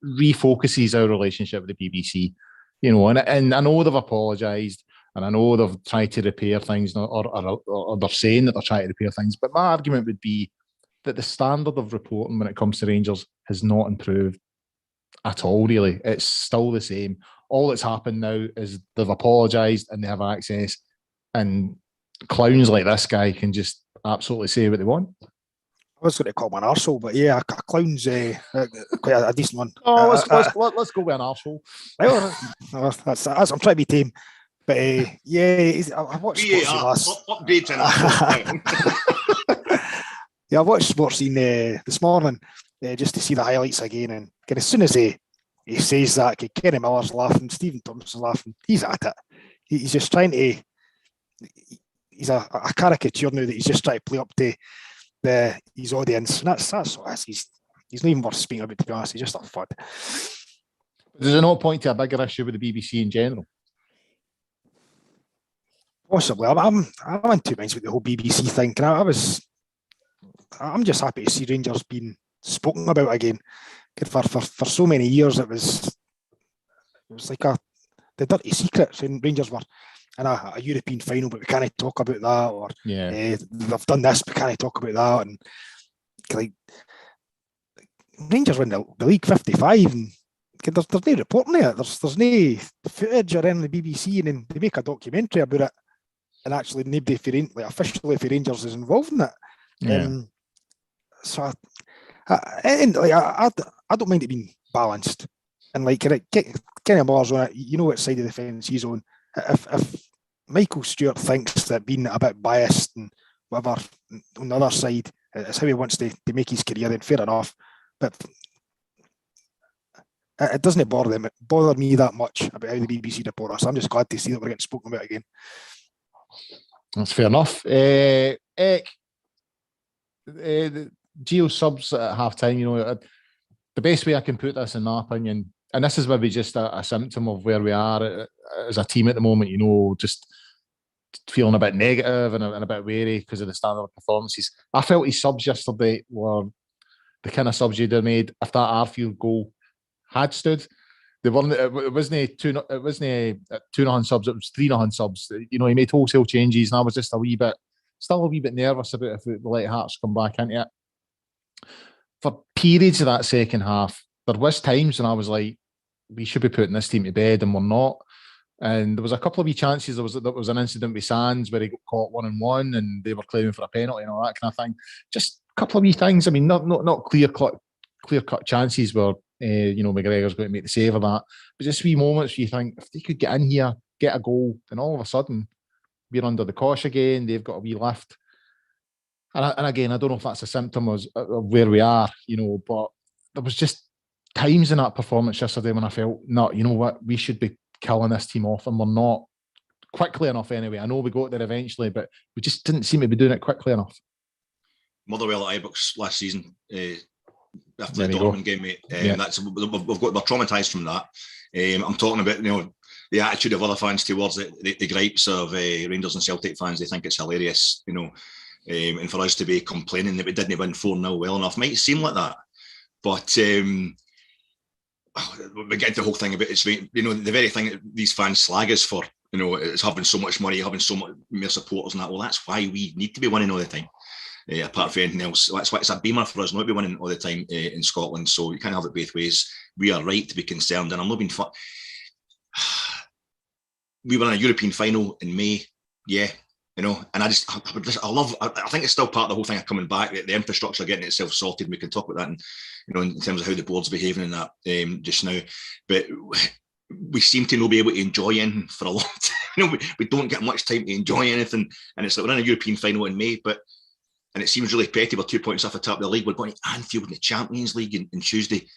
Speaker 1: refocuses our relationship with the BBC. You know, and I know they've apologised, and I know they've tried to repair things, or they're saying that they're trying to repair things, but my argument would be that the standard of reporting when it comes to Rangers has not improved at all, really. It's still the same. All that's happened now is they've apologised and they have access, and clowns like this guy can just absolutely say what they want.
Speaker 3: I was going to call him an arsehole, but yeah, a clown's quite a decent one.
Speaker 1: Oh, let's go with an arsehole.
Speaker 3: That's I'm trying to be tame. But I watched I watched Sports Scene this morning just to see the highlights again, and as soon as he says that, Kenny Miller's laughing, Stephen Thompson's laughing, he's at it. He's just trying to. He's a caricature now that he's just trying to play up to his audience, and that's what he's not even worth speaking about, to be honest. He's just a fud.
Speaker 1: Does it not point to a bigger issue with the BBC in general?
Speaker 3: Possibly. I'm in two minds with the whole BBC thing. I'm just happy to see Rangers being spoken about again. For so many years, it was like the dirty secret saying Rangers were in a European final, but we can't talk about that, or they've done this, we can't talk about that, and like Rangers win the league 55, and there's no reporting it. There's no footage or anything on the BBC, and then they make a documentary about it, and actually nobody officially for Rangers is involved in it.
Speaker 1: Yeah.
Speaker 3: So I don't mind it being balanced, and like Kenny Miller's on it. You know what side of the fence he's on. If Michael Stewart thinks that being a bit biased and whatever on the other side is how he wants to make his career, then fair enough. But it doesn't bother me that much about how the BBC report us. I'm just glad to see that we're getting spoken about again.
Speaker 1: That's fair enough. Eck, the Gio subs at half time, you know, the best way I can put this, in my opinion, and this is maybe just a symptom of where we are as a team at the moment, you know, just feeling a bit negative and a bit wary because of the standard of performances. I felt his subs yesterday were the kind of subs you'd have made if that Arfield goal had stood. They weren't. It wasn't 2-0 subs. It was 3-0 subs. You know, he made wholesale changes, and I was just still a wee bit nervous about if we let Hearts come back into it. For periods of that second half, there was times when I was like, we should be putting this team to bed, and we're not. And there was a couple of wee chances. There was an incident with Sands where he got caught 1-on-1 and they were claiming for a penalty and all that kind of thing. Just a couple of wee things. I mean, not clear cut chances where McGregor's going to make the save of that, but just wee moments where you think if they could get in here, get a goal, then all of a sudden we're under the cosh again. They've got a wee lift, and again, I don't know if that's a symptom of where we are, but there was just times in that performance yesterday when I felt, no, you know what, we should be killing this team off, and we're not quickly enough anyway. I know we got there eventually, but we just didn't seem to be doing it quickly enough.
Speaker 2: Motherwell at Ibrox last season, after the Dortmund game, mate. We're traumatised from that. I'm talking about the attitude of other fans towards the gripes of Rangers and Celtic fans. They think it's hilarious, and for us to be complaining that we didn't win 4-0 well enough might seem like that, but we get into the whole thing about it's the very thing that these fans slag us for. It's having so much money, having so much more supporters and that. Well, that's why we need to be winning all the time. Apart from anything else, that's why it's a beamer for us not to be winning all the time in Scotland. So you can't have it both ways. We are right to be concerned, and I'm not being fun. We were in a European final in May, and I think it's still part of the whole thing of coming back. The infrastructure getting itself sorted. We can talk about that, and in terms of how the board's behaving in that just now. But we seem to not be able to enjoy anything for a long time. We don't get much time to enjoy anything, and it's like we're in a European final in May, and it seems really petty. We're 2 points off the top of the league. We're going to Anfield in the Champions League on Tuesday,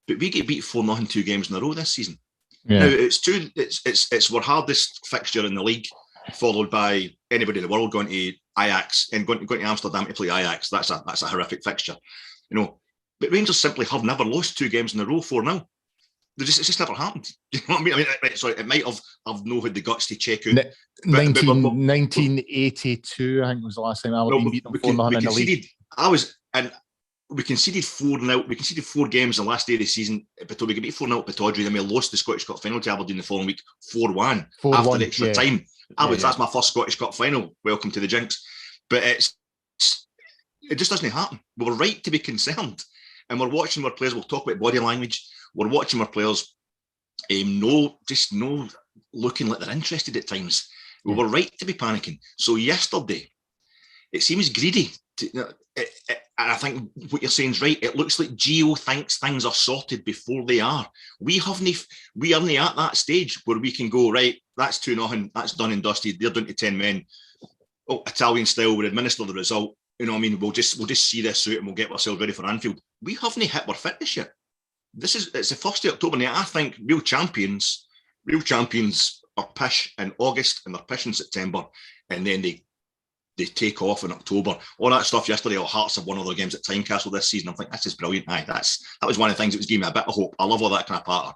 Speaker 2: but we get beat 4-0 2 games in a row this season. Yeah. Now it's our hardest fixture in the league, followed by anybody in the world going to Ajax and going to Amsterdam to play Ajax. That's a horrific fixture, But Rangers simply have never lost 2 games in a row 4-0. It's just never happened. You know what I mean? It might have had the guts to check out.
Speaker 1: 1982, I think, was the last time Aberdeen beat them 4-0 in the league.
Speaker 2: We conceded 4-0. We conceded 4 games on the last day of the season. But we got beat 4-0 at Pittodrie, then we lost the Scottish Cup final to Aberdeen the following week 4-1 after the extra time. That's my first Scottish Cup final. Welcome to the jinx. But it just doesn't happen. We're right to be concerned, and we're watching our players. We'll talk about body language. We're watching our players looking like they're interested at times. We were right to be panicking. So yesterday, it seems greedy. And I think what you're saying is right. It looks like Gio thinks things are sorted before they are. We aren't at that stage where we can go, right, that's 2-0, that's done and dusted. They're down to 10 men. Italian style, we'll administer the result. We'll just see this out and we'll get ourselves ready for Anfield. We haven't hit our fitness yet. It's the 1st of October now. I think real champions are pish in August and they're pish in September, and then they take off in October. All that stuff yesterday, Hearts have won other games at Tynecastle this season. I'm thinking, this is brilliant. That was one of the things that was giving me a bit of hope. I love all that kind of patter.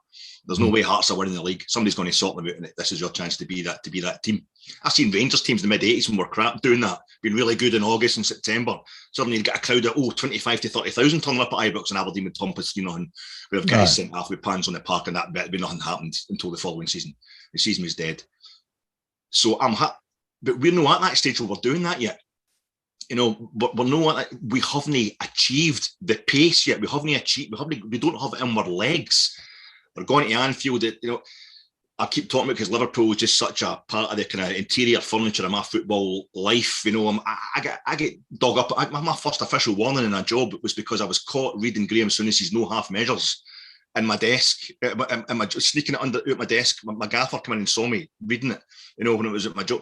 Speaker 2: There's no way Hearts are winning the league. Somebody's going to sort them out, and this is your chance to be that team. I've seen Rangers teams in the mid-80s when we're crap doing that, being really good in August and September. Suddenly you get a crowd of 25 to 30,000 turning up at Ibrox and Aberdeen with Tompus, and we have guys sent off with pans on the park, and that bit, nothing happened until the following season. The season was dead. So but we're not at that stage where we're doing that yet. But we haven't achieved the pace yet. We don't have it in our legs. We're going to Anfield. I keep talking about because Liverpool is just such a part of the kind of interior furniture of my football life. I get dug up. My first official warning in a job was because I was caught reading Graham Souness's no half measures in my desk, sneaking it out my desk. My gaffer came in and saw me reading it, when it was at my job,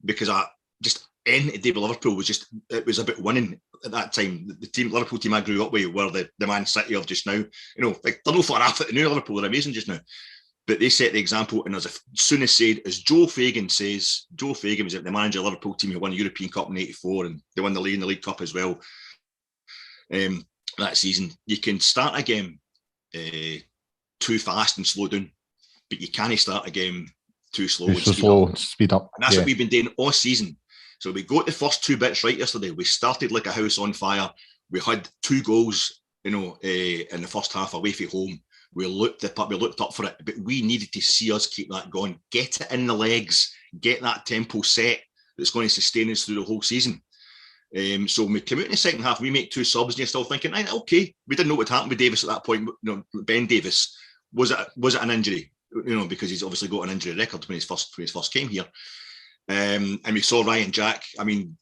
Speaker 2: because I just any day with Liverpool it was about winning at that time. The Liverpool team I grew up with were the Man City of just now. They're no far off at the new Liverpool. They're amazing just now. But they set the example, and as soon as said, as Joe Fagan was the manager of the Liverpool team who won the European Cup in '84, and they won the league and the League Cup as well that season. You can start a game too fast and slow down, but you can't start a game too slow and speed up. And that's what we've been doing all season. So we got the first 2 bits right yesterday. We started like a house on fire. We had 2 goals, in the first half away from home. We looked up for it, but we needed to see us keep that going, get it in the legs, get that tempo set that's going to sustain us through the whole season. So when we come out in the second half, we make 2 subs, and you're still thinking, okay, we didn't know what happened with Davis at that point. Ben Davis, was it an injury? because he's obviously got an injury record when he first came here. And we saw Ryan Jack. I mean,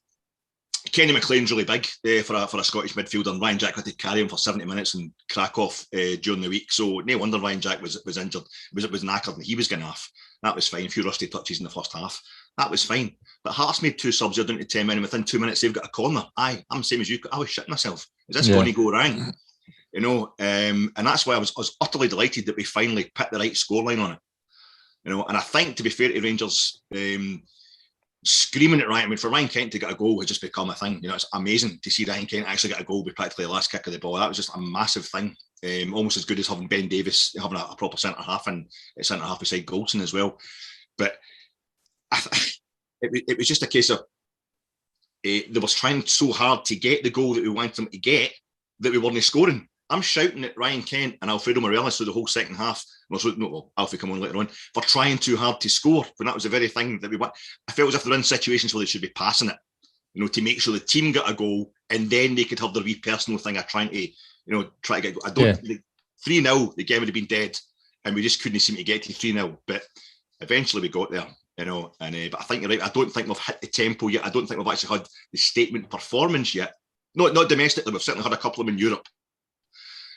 Speaker 2: Kenny McLean's really big for a Scottish midfielder, and Ryan Jack had to carry him for 70 minutes and crack off during the week. So no wonder Ryan Jack was injured. It was knackered and he was going off. That was fine. A few rusty touches in the first half. That was fine. But Hearts made 2 subs down to 10 men, and within 2 minutes they've got a corner. I'm the same as you. I was shitting myself. Is this going to go wrong? And that's why I was utterly delighted that we finally picked the right scoreline on it. And I think, to be fair to Rangers, screaming at Ryan, I mean, for Ryan Kent to get a goal has just become a thing. It's amazing to see Ryan Kent actually get a goal with practically the last kick of the ball. That was just a massive thing. Almost as good as having Ben Davies having a proper centre-half and a centre-half beside Goldson as well. But it was just a case of they was trying so hard to get the goal that we wanted them to get that we weren't scoring. I'm shouting at Ryan Kent and Alfredo Morelos through the whole second half. Alfie come on later on, for trying too hard to score, when that was the very thing that we want. I felt as if they're in situations where they should be passing it, to make sure the team got a goal, and then they could have their wee personal thing of trying to, try to get a goal. I don't think 3-0, the game would have been dead, and we just couldn't seem to get to 3-0. But eventually we got there, but I think you're right. I don't think we've hit the tempo yet. I don't think we've actually had the statement performance yet. Not domestically, we've certainly had a couple of them in Europe.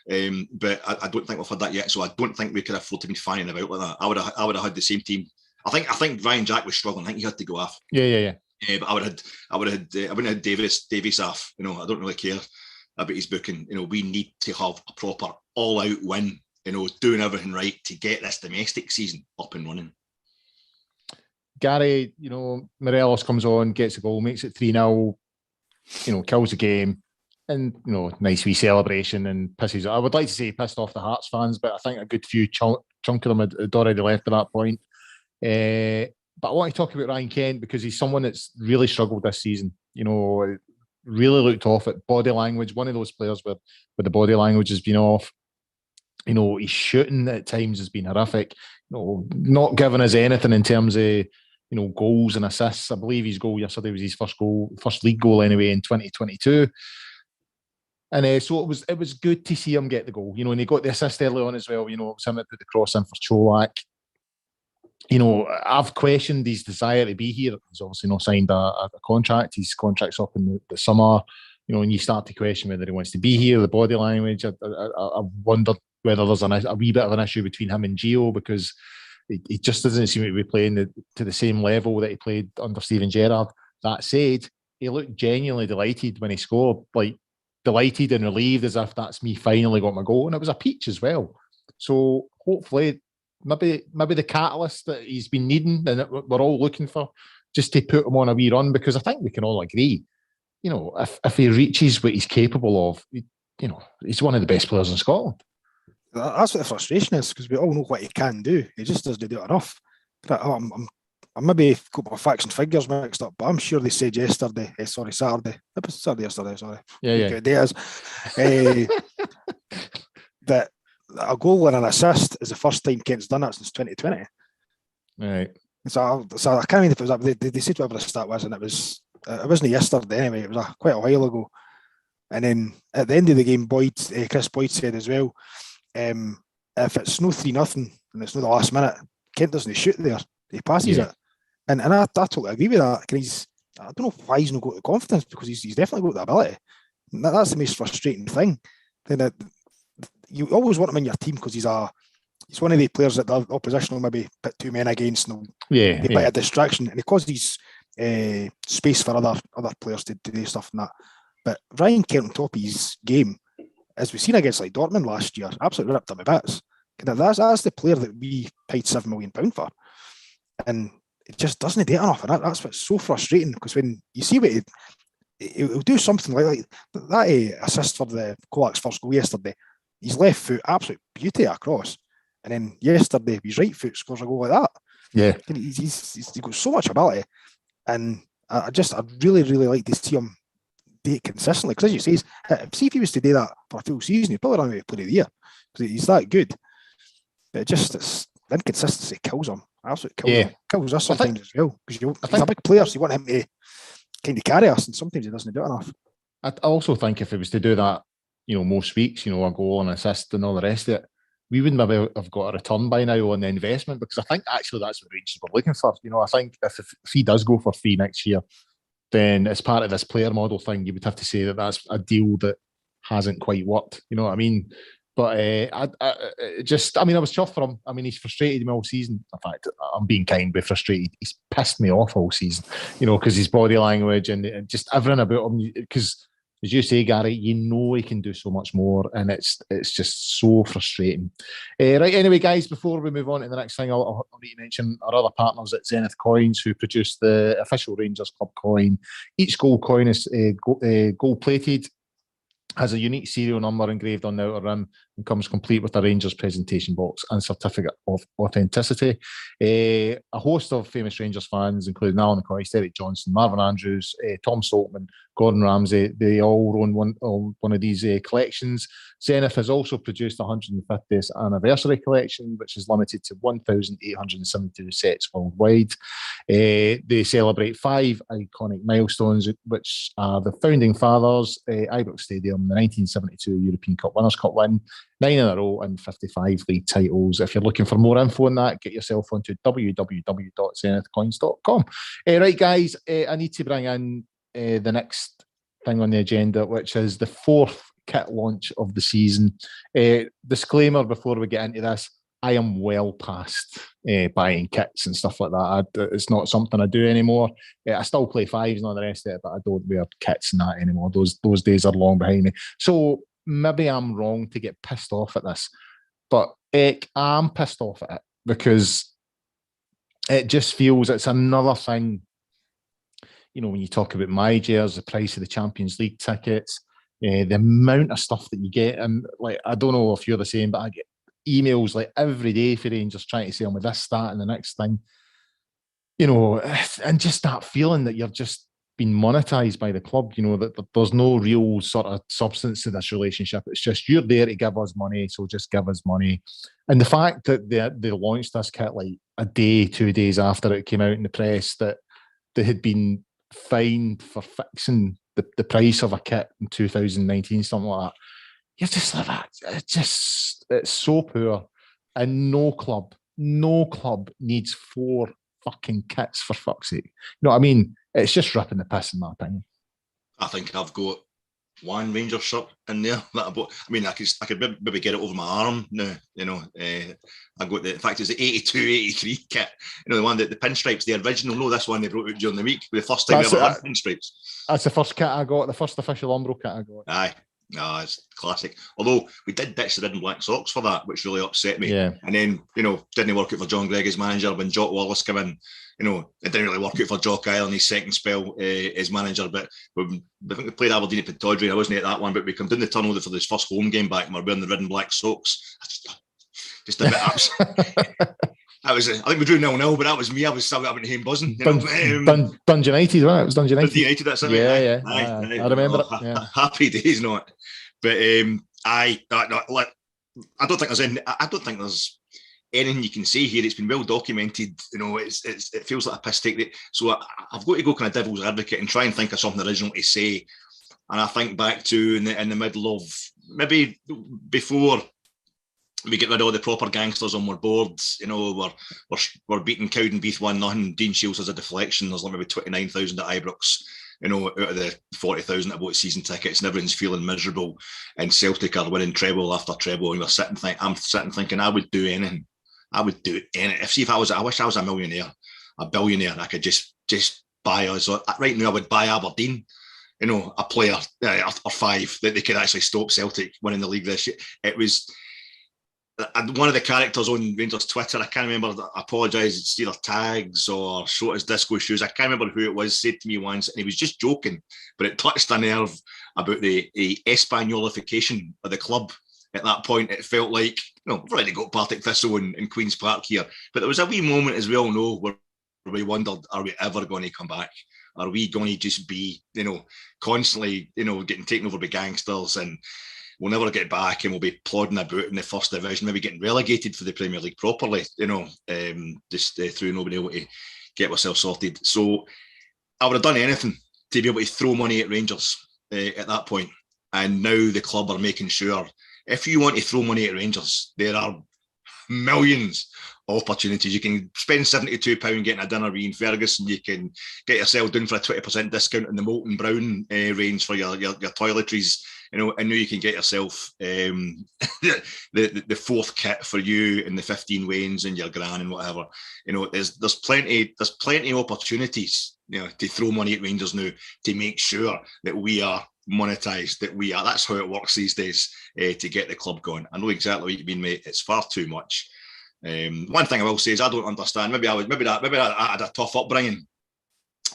Speaker 2: But I don't think we've had that yet, so I don't think we could afford to be fanning about like that. I would have had the same team. I think Ryan Jack was struggling. I think he had to go off.
Speaker 1: Yeah.
Speaker 2: But I wouldn't have had Davies off. I don't really care about his booking. We need to have a proper all-out win. Doing everything right to get this domestic season up and running.
Speaker 1: Gary, Morelos comes on, gets a goal, makes it 3-0. Kills the game. And, nice wee celebration and pisses. I would like to say he pissed off the Hearts fans, but I think a good few chunk of them had already left at that point. But I want to talk about Ryan Kent because he's someone that's really struggled this season. Really looked off at body language. One of those players where the body language has been off. His shooting at times has been horrific. Not giving us anything in terms of, goals and assists. I believe his goal yesterday was his first league goal anyway in 2022. And so it was good to see him get the goal, and he got the assist early on as well. It was him that put the cross in for Cholak. I've questioned his desire to be here. He's obviously not signed a contract. His contract's up in the summer, and you start to question whether he wants to be here, the body language. I wondered whether there's a wee bit of an issue between him and Gio because he just doesn't seem to be playing to the same level that he played under Steven Gerrard. That said, he looked genuinely delighted when he scored, delighted and relieved as if that's me finally got my goal. And it was a peach as well. So hopefully, maybe the catalyst that he's been needing and that we're all looking for just to put him on a wee run, because I think we can all agree, if he reaches what he's capable of, he's one of the best players in Scotland.
Speaker 3: That's what the frustration is, because we all know what he can do. He just doesn't do it enough. I maybe got my facts and figures mixed up, but I'm sure they said Saturday. It was Saturday yesterday, sorry.
Speaker 1: Yeah.
Speaker 3: Good day is. That a goal and an assist is the first time Kent's done that since 2020.
Speaker 1: Right.
Speaker 3: So I can't remember if it was that. They said whatever the stat was, and it wasn't yesterday anyway. It was quite a while ago. And then at the end of the game, Chris Boyd said as well, if it's no 3-0 and it's not the last minute, Kent doesn't shoot there. He passes it. And I totally agree with that. I don't know why he's not got the confidence, because he's definitely got the ability. And that's the most frustrating thing. Then you always want him in your team because he's one of the players that the opposition will maybe put 2 men against and be a bit of distraction, and he causes space for other players to do stuff and that. But Ryan Kent on top of his game, as we've seen against Dortmund last year, absolutely ripped him to bits. That's the player that we paid £7 million for. And it just doesn't do it enough. And that's what's so frustrating, because when you see what he'll do something like that assist for the Kolak's first goal yesterday, his left foot, absolute beauty across. And then yesterday, his right foot scores a goal like that.
Speaker 1: Yeah.
Speaker 3: He's got so much ability. And I'd really, really like to see him do it consistently. Because as you say, see if he was to do that for a full season, he'd probably run away with player of the year, because he's that good. But it's inconsistency kills him. Absolutely kills him. Kills us sometimes as well. Because he's a big player, so you want him to kind of carry us, and sometimes he doesn't do it enough.
Speaker 1: I also think if he was to do that, most weeks, a goal and assist and all the rest of it, we would maybe have got a return by now on the investment, because I think actually that's what Rangers were looking for. I think if he does go for free next year, then as part of this player model thing, you would have to say that that's a deal that hasn't quite worked. You know what I mean? But I was chuffed for him. I mean, he's frustrated me all season. In fact, I'm being kind by frustrated. He's pissed me off all season, because his body language and just everything about him. Because, as you say, Gary, he can do so much more, and it's just so frustrating. Right, anyway, guys, before we move on to the next thing, I'll need to mention our other partners at Zenith Coins, who produce the official Rangers Club coin. Each gold coin is gold-plated, has a unique serial number engraved on the outer rim, and comes complete with a Rangers presentation box and certificate of authenticity. A host of famous Rangers fans, including Alan McCoy, Derek Johnson, Marvin Andrews, Tom Stoltman, Gordon Ramsay, they all own one of these collections. Zenith has also produced the 150th anniversary collection, which is limited to 1,872 sets worldwide. They celebrate 5 iconic milestones, which are the founding fathers, Ibrox Stadium, the 1972 European Cup Winners' Cup win, 9 in a row, and 55 league titles. If you're looking for more info on that, get yourself onto www.zenithcoins.com. Right, guys, I need to bring in the next thing on the agenda, which is the 4th kit launch of the season. Disclaimer before we get into this, I am well past buying kits and stuff like that. It's not something I do anymore. I still play fives and all the rest of it, but I don't wear kits and that anymore. Those days are long behind me. So maybe I'm wrong to get pissed off at this, but I'm pissed off at it because it just feels it's another thing. When you talk about my jersey, the price of the Champions League tickets, the amount of stuff that you get, and I don't know if you're the same, but I get emails every day for Rangers trying to sell me this, that, and the next thing. And just that feeling that you're just being monetized by the club. That there's no real sort of substance to this relationship. It's just you're there to give us money, so just give us money. And the fact that they launched this kit a day, 2 days after it came out in the press, that they had been fined for fixing the price of a kit in 2019, something like that. You're just like that. It's so poor. And no club needs 4 fucking kits, for fuck's sake. You know what I mean? It's just ripping the piss, in my opinion.
Speaker 2: I think I've got one Rangers shirt in there that I bought. I mean, I could maybe get it over my arm now. I got in fact, it's the 82, 83 kit. The one that the pinstripes, the original. No, this one they brought out during the week. The first time ever had pinstripes. That's
Speaker 1: the first kit I got. The first official Umbro kit I got.
Speaker 2: Aye. No, it's classic. Although we did ditch the red and black socks for that, which really upset me.
Speaker 1: Yeah.
Speaker 2: And then, didn't work out for John Gregg as manager when Jock Wallace came in. It didn't really work out for Jock Isle in his second spell as manager. But I think we played Aberdeen at Pittodrie. I wasn't at that one, but we come down the tunnel for this first home game back and we're wearing the red and black socks. Just a bit upset. I think we drew 0-0, but that was me. I was still up in Hayne buzzing.
Speaker 1: Dundee United, right? It was Dundee United.
Speaker 2: Dundee United, that's it.
Speaker 1: Yeah.
Speaker 2: I
Speaker 1: remember it. Yeah.
Speaker 2: Happy days, not. But I don't think there's anything you can say here. It's been well documented. It feels like a piss take. So I've got to go kind of devil's advocate and try and think of something original to say. And I think back to in the middle of maybe before we get rid of all the proper gangsters on our boards. We're beating Cowdenbeath 1-0. Dean Shields has a deflection. There's maybe 29,000 at Ibrox. Out of the 40,000 that bought season tickets, and everyone's feeling miserable. And Celtic are winning treble after treble, and I'm sitting thinking, I would do anything. I would do anything. I wish I was a millionaire, a billionaire. I could just buy us right now. I would buy Aberdeen. A player or 5 that they could actually stop Celtic winning the league this year. It was. One of the characters on Rangers Twitter, I can't remember, I apologise, it's either Tags or Short as Disco Shoes, I can't remember who it was, said to me once, and he was just joking, but it touched a nerve about the Espanyolification of the club. At that point, it felt like, we've already got Partick Thistle in Queen's Park here, but there was a wee moment, as we all know, where we wondered, are we ever going to come back? Are we going to just be, constantly, getting taken over by gangsters, and we'll never get back, and we'll be plodding about in the first division, maybe getting relegated for the Premier League properly, just through nobody able to get ourselves sorted. So I would have done anything to be able to throw money at Rangers at that point. And now the club are making sure if you want to throw money at Rangers, there are millions of opportunities. You can spend £72 getting a dinner with Ian Ferguson. You can get yourself down for a 20% discount in the Molten Brown range for your toiletries. You know, and now you can get yourself the fourth kit for you and the 15 Waynes and your gran and whatever. You know, there's plenty of opportunities, you know, to throw money at Rangers now to make sure that we are monetised, that's how it works these days, to get the club going. I know exactly what you mean, mate. It's far too much. One thing I will say is I don't understand. Maybe I had a tough upbringing,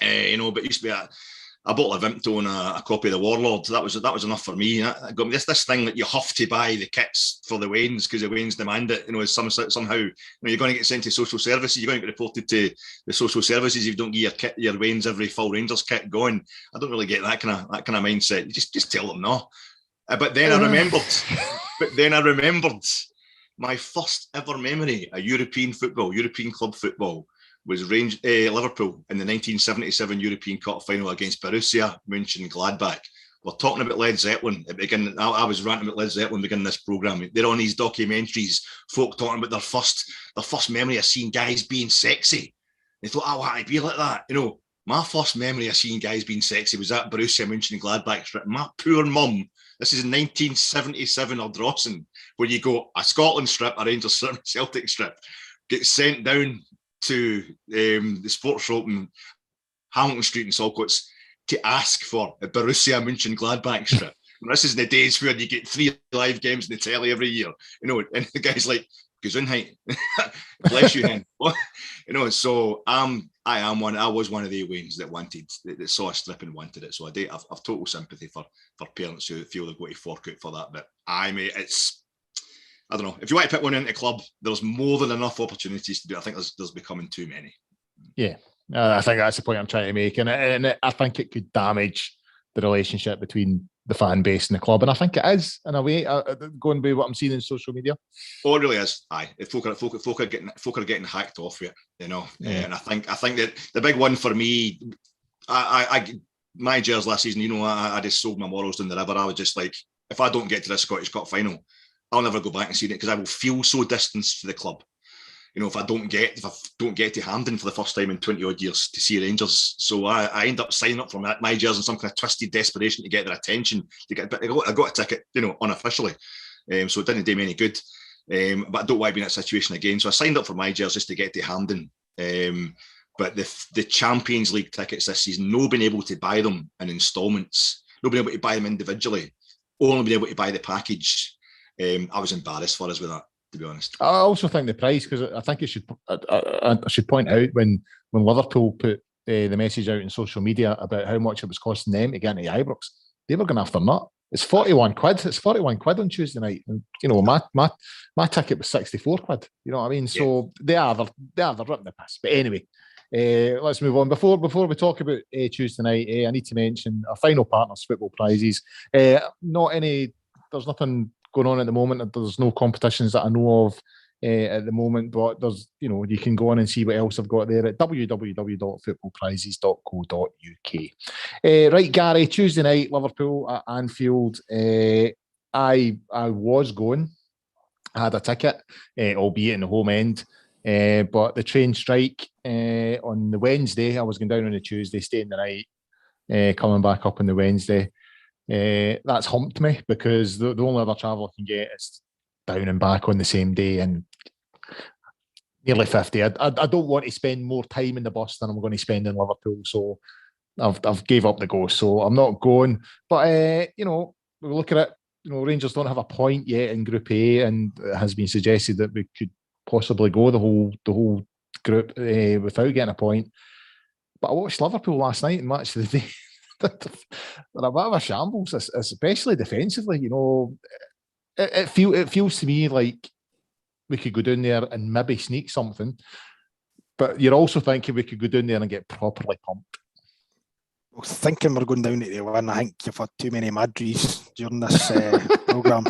Speaker 2: you know, but it used to be a bottle of Vimto and a copy of the Warlord. That was enough for me. I got this thing that you have to buy the kits for the Waynes because the Waynes demand it. You know, somehow, you know, you're going to get sent to social services. You're going to get reported to the social services if you don't get your Waynes every full Rangers kit going. I don't really get that kind of mindset. You just tell them no. But then I remembered my first ever memory of European club football was Liverpool in the 1977 European Cup final against Borussia Mönchengladbach. We're talking about Led Zeppelin. I was ranting about Led Zeppelin beginning this programme. They're on these documentaries, folk talking about their first memory of seeing guys being sexy. They thought, I want to be like that. You know, my first memory of seeing guys being sexy was at Borussia Mönchengladbach strip. My poor mum, this is in 1977 Ardrossan, where you go a Scotland strip, a Rangers strip, Celtic strip, get sent down to the sports shop in Hamilton Street in Saltcoats to ask for a Borussia Mönchengladbach strip. And this is in the days where you get 3 live games in the telly every year, you know, and the guy's like, Gesundheit, bless you, hen. You know, so I was one of the Waynes that saw a strip and wanted it. So I've total sympathy for parents who feel they've got to fork out for that. But I don't know. If you want to put one into the club, there's more than enough opportunities to do. I think there's becoming too many. Yeah,
Speaker 1: I think that's the point I'm trying to make, and I think it could damage the relationship between the fan base and the club, and I think it is in a way, going by what I'm seeing in social media.
Speaker 2: Oh, it really is. Aye, folk are getting hacked off it, you know. Yeah. And I think that the big one for me, my Gers last season, you know, I just sold my morals down the river. I was just like, if I don't get to this Scottish Cup final, I'll never go back and see it because I will feel so distanced to the club. You know, if I don't get to Hampden for the first time in 20 odd years to see Rangers. So I end up signing up for my Gers in some kind of twisted desperation to get their attention. But I got a ticket, you know, unofficially. So it didn't do me any good. But I don't want to be in that situation again. So I signed up for my Gers just to get to Hampden. But the Champions League tickets this season, no been able to buy them in instalments, no been able to buy them individually, only been able to buy the package. I was embarrassed for us with that, to be honest.
Speaker 1: I also think the price, because I think I should point out when Liverpool put the message out in social media about how much it was costing them to get into Ibrox, they were going after nut. It's 41 quid. It's 41 quid on Tuesday night, and you know my ticket was 64 quid. You know what I mean? So yeah. they are ripping the piss. But anyway, let's move on. Before we talk about Tuesday night, I need to mention our final partners, Football Prizes. There's nothing going on at the moment. There's no competitions that I know of at the moment, but there's, you know, you can go on and see what else I've got there at www.footballprizes.co.uk. Right, Gary, Tuesday night, Liverpool at Anfield. I was going. I had a ticket, albeit in the home end, but the train strike on the Wednesday, I was going down on the Tuesday, staying the night, coming back up on the Wednesday. That's humped me because the only other travel I can get is down and back on the same day, and nearly 50. I don't want to spend more time in the bus than I'm going to spend in Liverpool, so I've gave up the ghost, so I'm not going. But you know, we look at it. You know, Rangers don't have a point yet in Group A, and it has been suggested that we could possibly go the whole group without getting a point. But I watched Liverpool last night in Match of the Day. They're a bit of a shambles, especially defensively. You know, it feels to me like we could go down there and maybe sneak something, but you're also thinking we could go down there and get properly pumped.
Speaker 3: I was thinking we're going down to win. I think you've had too many Madries during this programme.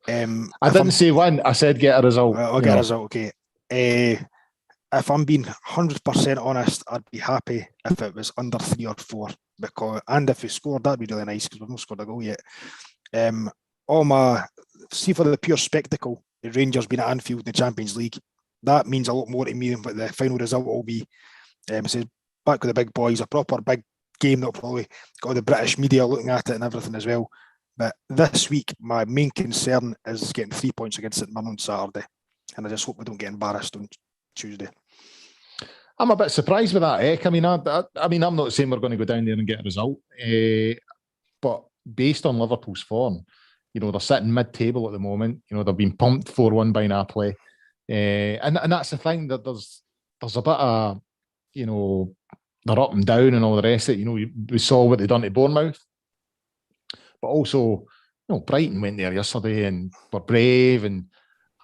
Speaker 1: I didn't say win. I said get a result.
Speaker 3: I'll get a result, okay. If I'm being 100% honest, I'd be happy if it was under 3 or 4. And if we scored, that'd be really nice because we've not scored a goal yet. All my see for the pure spectacle, the Rangers being at Anfield in the Champions League, that means a lot more to me than what the final result will be. So back with the big boys, a proper big game that'll probably got the British media looking at it and everything as well. But this week, my main concern is getting 3 points against St Mirren on Saturday. And I just hope we don't get embarrassed on Tuesday.
Speaker 1: I'm a bit surprised with that, Eck. I mean, I'm not saying we're going to go down there and get a result. But based on Liverpool's form, they're sitting mid-table at the moment. They've been pumped 4-1 by Napoli. And that's the thing, that there's a bit of, they're up and down and all the rest of it. We saw what they done to Bournemouth. But also, Brighton went there yesterday and were brave. And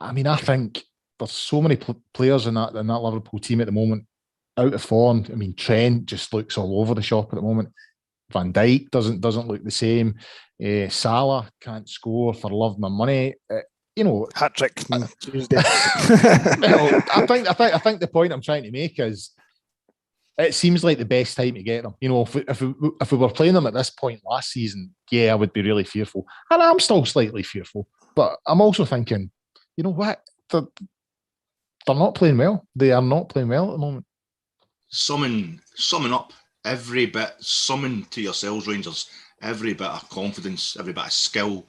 Speaker 1: I mean, I think there's so many players in that Liverpool team at the moment out of form. I mean, Trent just looks all over the shop at the moment. Van Dijk doesn't look the same. Salah can't score for love nor money.
Speaker 3: Hat trick Tuesday.
Speaker 1: I think the point I'm trying to make is, it seems like the best time to get them. If we were playing them at this point last season, I would be really fearful. And I'm still slightly fearful. But I'm also thinking, you know what? They're not playing well. They are not playing well at the moment.
Speaker 2: Summon up every bit. Summon to yourselves, Rangers, every bit of confidence, every bit of skill,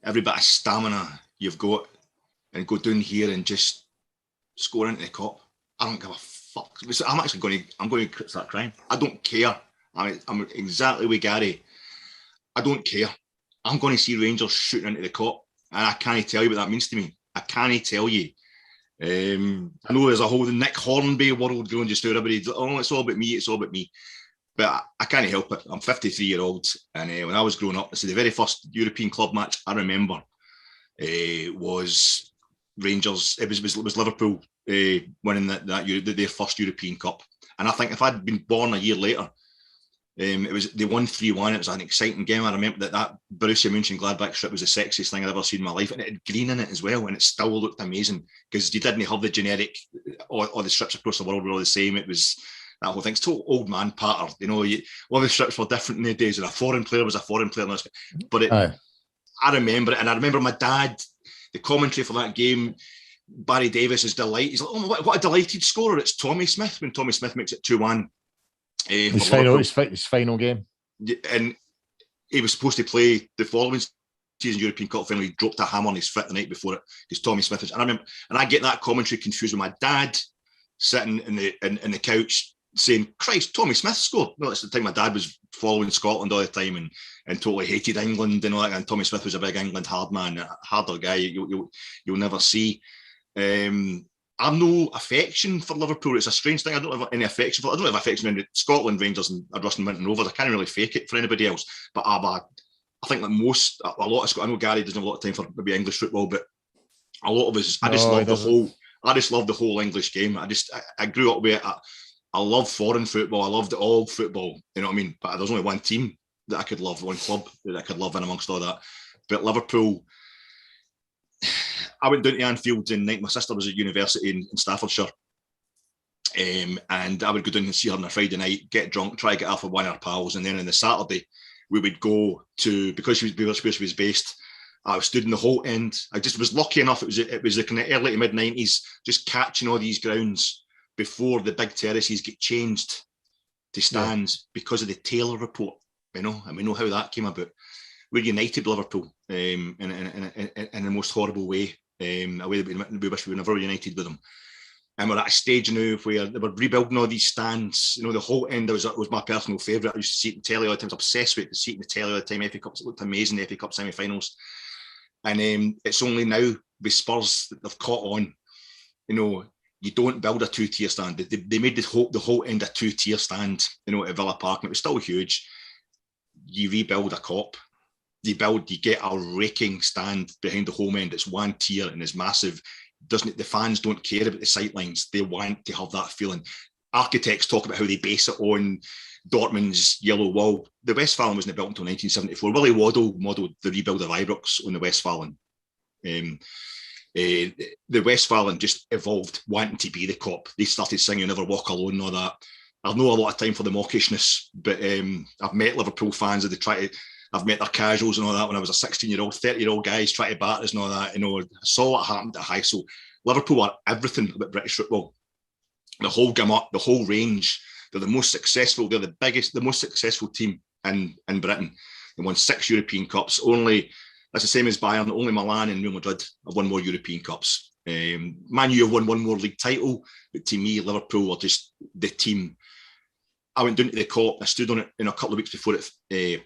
Speaker 2: every bit of stamina you've got, and go down here and just score into the cup. I don't give a fuck. I'm going to start crying. I don't care. I'm exactly with Gary. I don't care. I'm going to see Rangers shooting into the cup, and I can't tell you what that means to me. I can't tell you. I know there's a whole Nick Hornby world going just through everybody. Oh, it's all about me. It's all about me. But I can't help it. I'm 53-year-old, and when I was growing up, this is the very first European club match I remember. Was Rangers. It was Liverpool winning their first European Cup. And I think if I'd been born a year later, they won 3-1. It was an exciting game. I remember that Borussia Mönchengladbach strip was the sexiest thing I'd ever seen in my life, and it had green in it as well, and it still looked amazing because you didn't have the generic, all the strips across the world were all the same. It was that whole thing. It's total old man patter. All the strips were different in the days, and a foreign player was a foreign player. But I remember it, and I remember my dad, the commentary for that game. Barry Davis's delight. He's like, "Oh, what a delighted scorer! It's Tommy Smith when Tommy Smith makes it 2-1."
Speaker 1: His final game,
Speaker 2: and he was supposed to play the following season European Cup final. He dropped a hammer on his foot the night before it because Tommy Smith was. And I remember, and I get that commentary confused with my dad sitting in the couch saying, "Christ, Tommy Smith scored." No, that's the time my dad was following Scotland all the time and totally hated England and all that. And Tommy Smith was a big England hard man, a harder guy you'll never see. I've no affection for Liverpool. It's a strange thing. I don't have any affection for. I don't have affection in Scotland, Rangers, and Ruston Winton Rovers. I can't really fake it for anybody else. But I think that a lot of Scotland. I know Gary doesn't have a lot of time for maybe English football, but a lot of us. I just love the whole English game. I grew up with it. I love foreign football. I loved all football. You know what I mean? But there's only one team that I could love, one club that I could love in amongst all that. But Liverpool. I went down to Anfield in night. My sister was at university in Staffordshire, and I would go down and see her on a Friday night, get drunk, try to get off with one of her pals, and then on the Saturday we would go to, because she was based. I was stood in the whole end. I just was lucky enough. It was the kind of early to mid 90s, just catching all these grounds before the big terraces get changed to stands because of the Taylor report. And we know how that came about. We're united Liverpool in the most horrible way. A way that we wish we were never united with them. And we're at a stage now where they were rebuilding all these stands. The whole end was my personal favourite. I used to see it in the telly all the time. I was obsessed with it. To see it in the telly all the time. FA Cups, it looked amazing, the FA Cup semi-finals. And it's only now with Spurs that they've caught on. You don't build a two-tier stand. They made the whole end a two-tier stand, at Villa Park, and it was still huge. You rebuild a Kop. You get a raking stand behind the home end. It's one tier and it's massive. The fans don't care about the sightlines. They want to have that feeling. Architects talk about how they base it on Dortmund's yellow wall. The Westfalen wasn't built until 1974. Willie Waddle modelled the rebuild of Ibrox on the Westfalen. The Westfalen just evolved wanting to be the Kop. They started singing "Never Walk Alone" and all that. I've not a lot of time for the mawkishness, but I've met Liverpool fans that they try to. I've met their casuals and all that when I was a 16-year-old, 30-year-old guys trying to bat us and all that. I saw what happened at high. So Liverpool are everything about British football. The whole gamut, the whole range. They're the most successful. They're the biggest, the most successful team in Britain. They won 6 European Cups. That's the same as Bayern. Only Milan and Real Madrid have won more European Cups. Man U have won one more league title, but to me, Liverpool are just the team. I went down to the Kop. I stood on it in a couple of weeks before they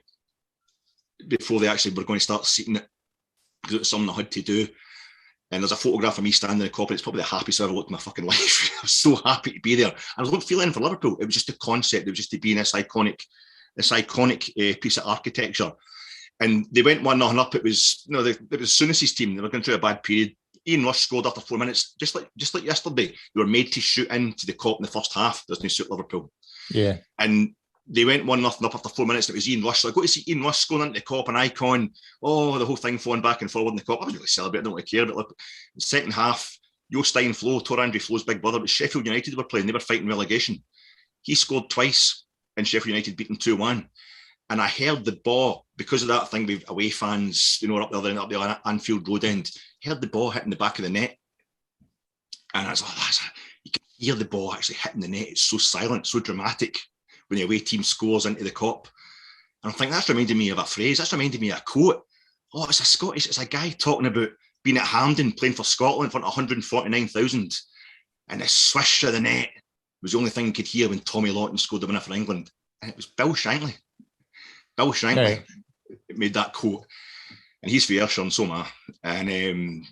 Speaker 2: actually were going to start seating it, because it was something I had to do. And there's a photograph of me standing in the Kop, and it's probably the happiest I've ever looked in my fucking life. I was so happy to be there. And I wasn't feeling for Liverpool. It was just the concept. It was just to be in this iconic piece of architecture. And they went 1-0 up. It was Souness's team. They were going through a bad period. Ian Rush scored after 4 minutes, just like yesterday. They were made to shoot into the Kop in the first half. Doesn't suit Liverpool.
Speaker 1: Yeah.
Speaker 2: And they went 1-0 up after 4 minutes. And it was Ian Rush. So I got to see Ian Rush scoring into the Kop, an icon. Oh, the whole thing flowing back and forward in the Kop. I was really celebrating. I don't really care. But look, the second half, Jostein Flo, Tor André Flo's big brother, but Sheffield United were playing. They were fighting relegation. He scored twice, and Sheffield United beat them 2-1. And I heard the ball, because of that thing with away fans, up the Anfield Road end, heard the ball hitting the back of the net. And I was like, you can hear the ball actually hitting the net. It's so silent, so dramatic when the away team scores into the Kop. And I think that's reminded me of a phrase. That's reminded me of a quote. Oh, it's a guy talking about being at Hampden playing for Scotland in front of 149,000. And the swish of the net was the only thing you could hear when Tommy Lawton scored the winner for England. And it was Bill Shankly. Bill Shankly made that quote, and he's for Ayrshire and so am I. And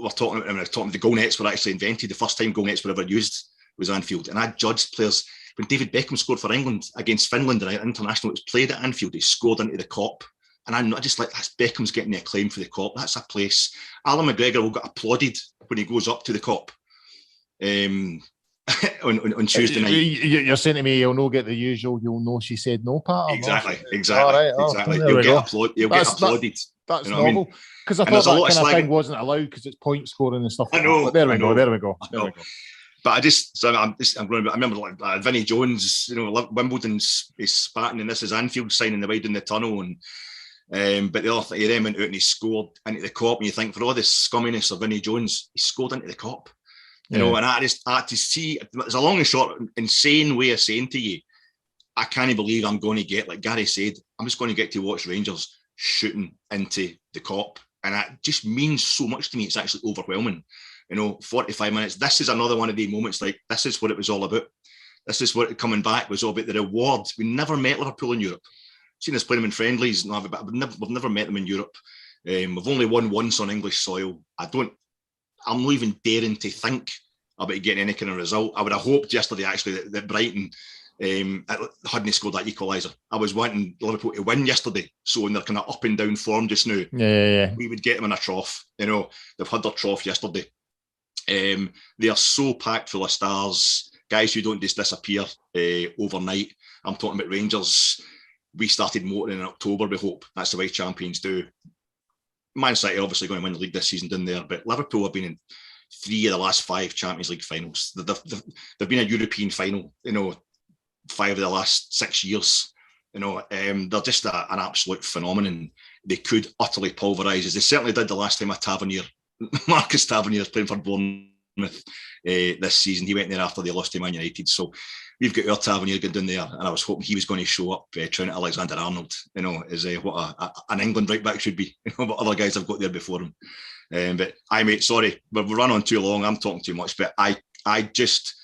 Speaker 2: we're talking the goal nets were actually invented. The first time goal nets were ever used was Anfield, and I judged players when David Beckham scored for England against Finland in an international. It was played at Anfield. He scored into the Kop, and I'm not just like, that's Beckham's getting the acclaim for the Kop. That's a place. Alan McGregor will get applauded when he goes up to the Kop. On Tuesday night.
Speaker 1: You're saying to me you'll not get the usual "you'll know she said no" part?
Speaker 2: Exactly.
Speaker 1: Exactly.
Speaker 2: You'll get applauded.
Speaker 1: That's novel. Because I thought that kind of thing wasn't allowed because it's point scoring and stuff.
Speaker 2: I know.
Speaker 1: But there we go.
Speaker 2: But I'm going. I remember like Vinnie Jones. Wimbledon's is sparting, and this is Anfield signing the wide in the tunnel, and but the other thing, he then went out and he scored into the Kop, and you think, for all this scumminess of Vinnie Jones, he scored into the Kop. And I had to see, it's a long and short, insane way of saying to you, I can't believe I'm going to get, like Gary said, I'm just going to get to watch Rangers shooting into the Kop. And that just means so much to me. It's actually overwhelming. 45 minutes. This is another one of the moments, like, this is what it was all about. This is what coming back was all about, the reward. We never met Liverpool in Europe. Seen us play them in friendlies, but we've never met them in Europe. We've only won once on English soil. I'm not even daring to think about getting any kind of result. I would have hoped yesterday, actually, that Brighton hadn't scored that equaliser. I was wanting Liverpool to win yesterday, so in their kind of up and down form just now, we would get them in a trough. They've had their trough yesterday. They are so packed full of stars, guys who don't just disappear overnight. I'm talking about Rangers. We started motoring in October, we hope. That's the way champions do. Man City are obviously going to win the league this season down there, but Liverpool have been in 3 of the last 5 Champions League finals. They've been a European final, 5 of the last 6 years. They're just an absolute phenomenon. They could utterly pulverise, as they certainly did the last time Marcus Tavernier was playing for Bournemouth this season. He went there after they lost to Man United. So we've got our Tavernier going down there, and I was hoping he was going to show up trying to Alexander-Arnold, as what an England right back should be. What other guys have got there before him. But mate, sorry, we've run on too long. I'm talking too much, but I just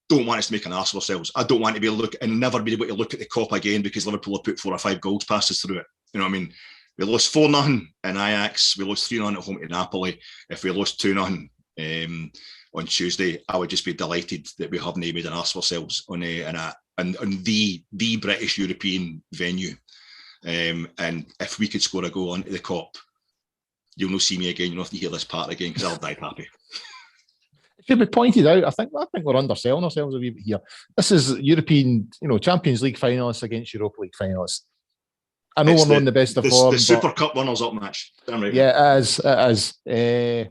Speaker 2: don't want us to make an arse of ourselves. I don't want to be able to look and never be able to look at the Kop again because Liverpool have put 4 or 5 goals past us through it. You know what I mean? We lost 4-0 in Ajax. We lost 3-0 at home to Napoli. If we lost 2-0 on Tuesday, I would just be delighted that we haven't made an arse of ourselves on the British European venue. And if we could score a goal onto the Kop, you'll not see me again. You'll not have to hear this part again because I'll die happy.
Speaker 1: It should be pointed out. I think we're underselling ourselves a wee bit here. This is European, Champions League finalists against Europa League finalists. I know we're not in the best of form.
Speaker 2: The Super Cup runners-up match. Damn right.
Speaker 1: Yeah, it is.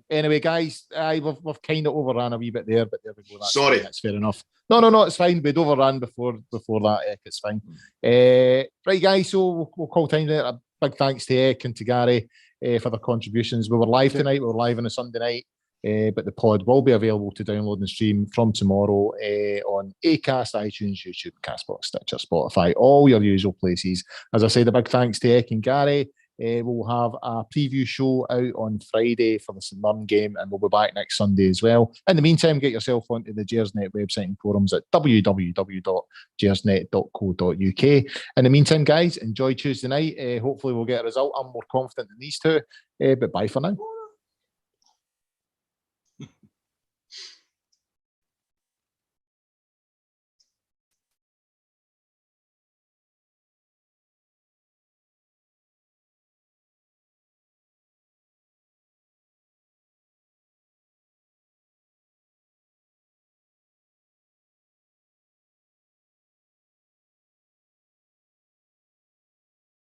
Speaker 1: Anyway, guys, we've kind of overran a wee bit there, but there we go.
Speaker 2: Sorry.
Speaker 1: That's fair enough. No, it's fine. We'd overran before that, Eck. It's fine. Right, guys, so we'll call time there. A big thanks to Eck and to Gary for their contributions. We were live tonight. We were live on a Sunday night. But the pod will be available to download and stream from tomorrow on Acast, iTunes, YouTube, Castbox, Stitcher, Spotify, all your usual places. As I said, a big thanks to Eck and Gary. We'll have a preview show out on Friday for the St Mirren game, and we'll be back next Sunday as well. In the meantime, get yourself onto the Gersnet website and forums at www.gersnet.co.uk. In the meantime, guys, enjoy Tuesday night. Hopefully we'll get a result. I'm more confident than these two, but bye for now.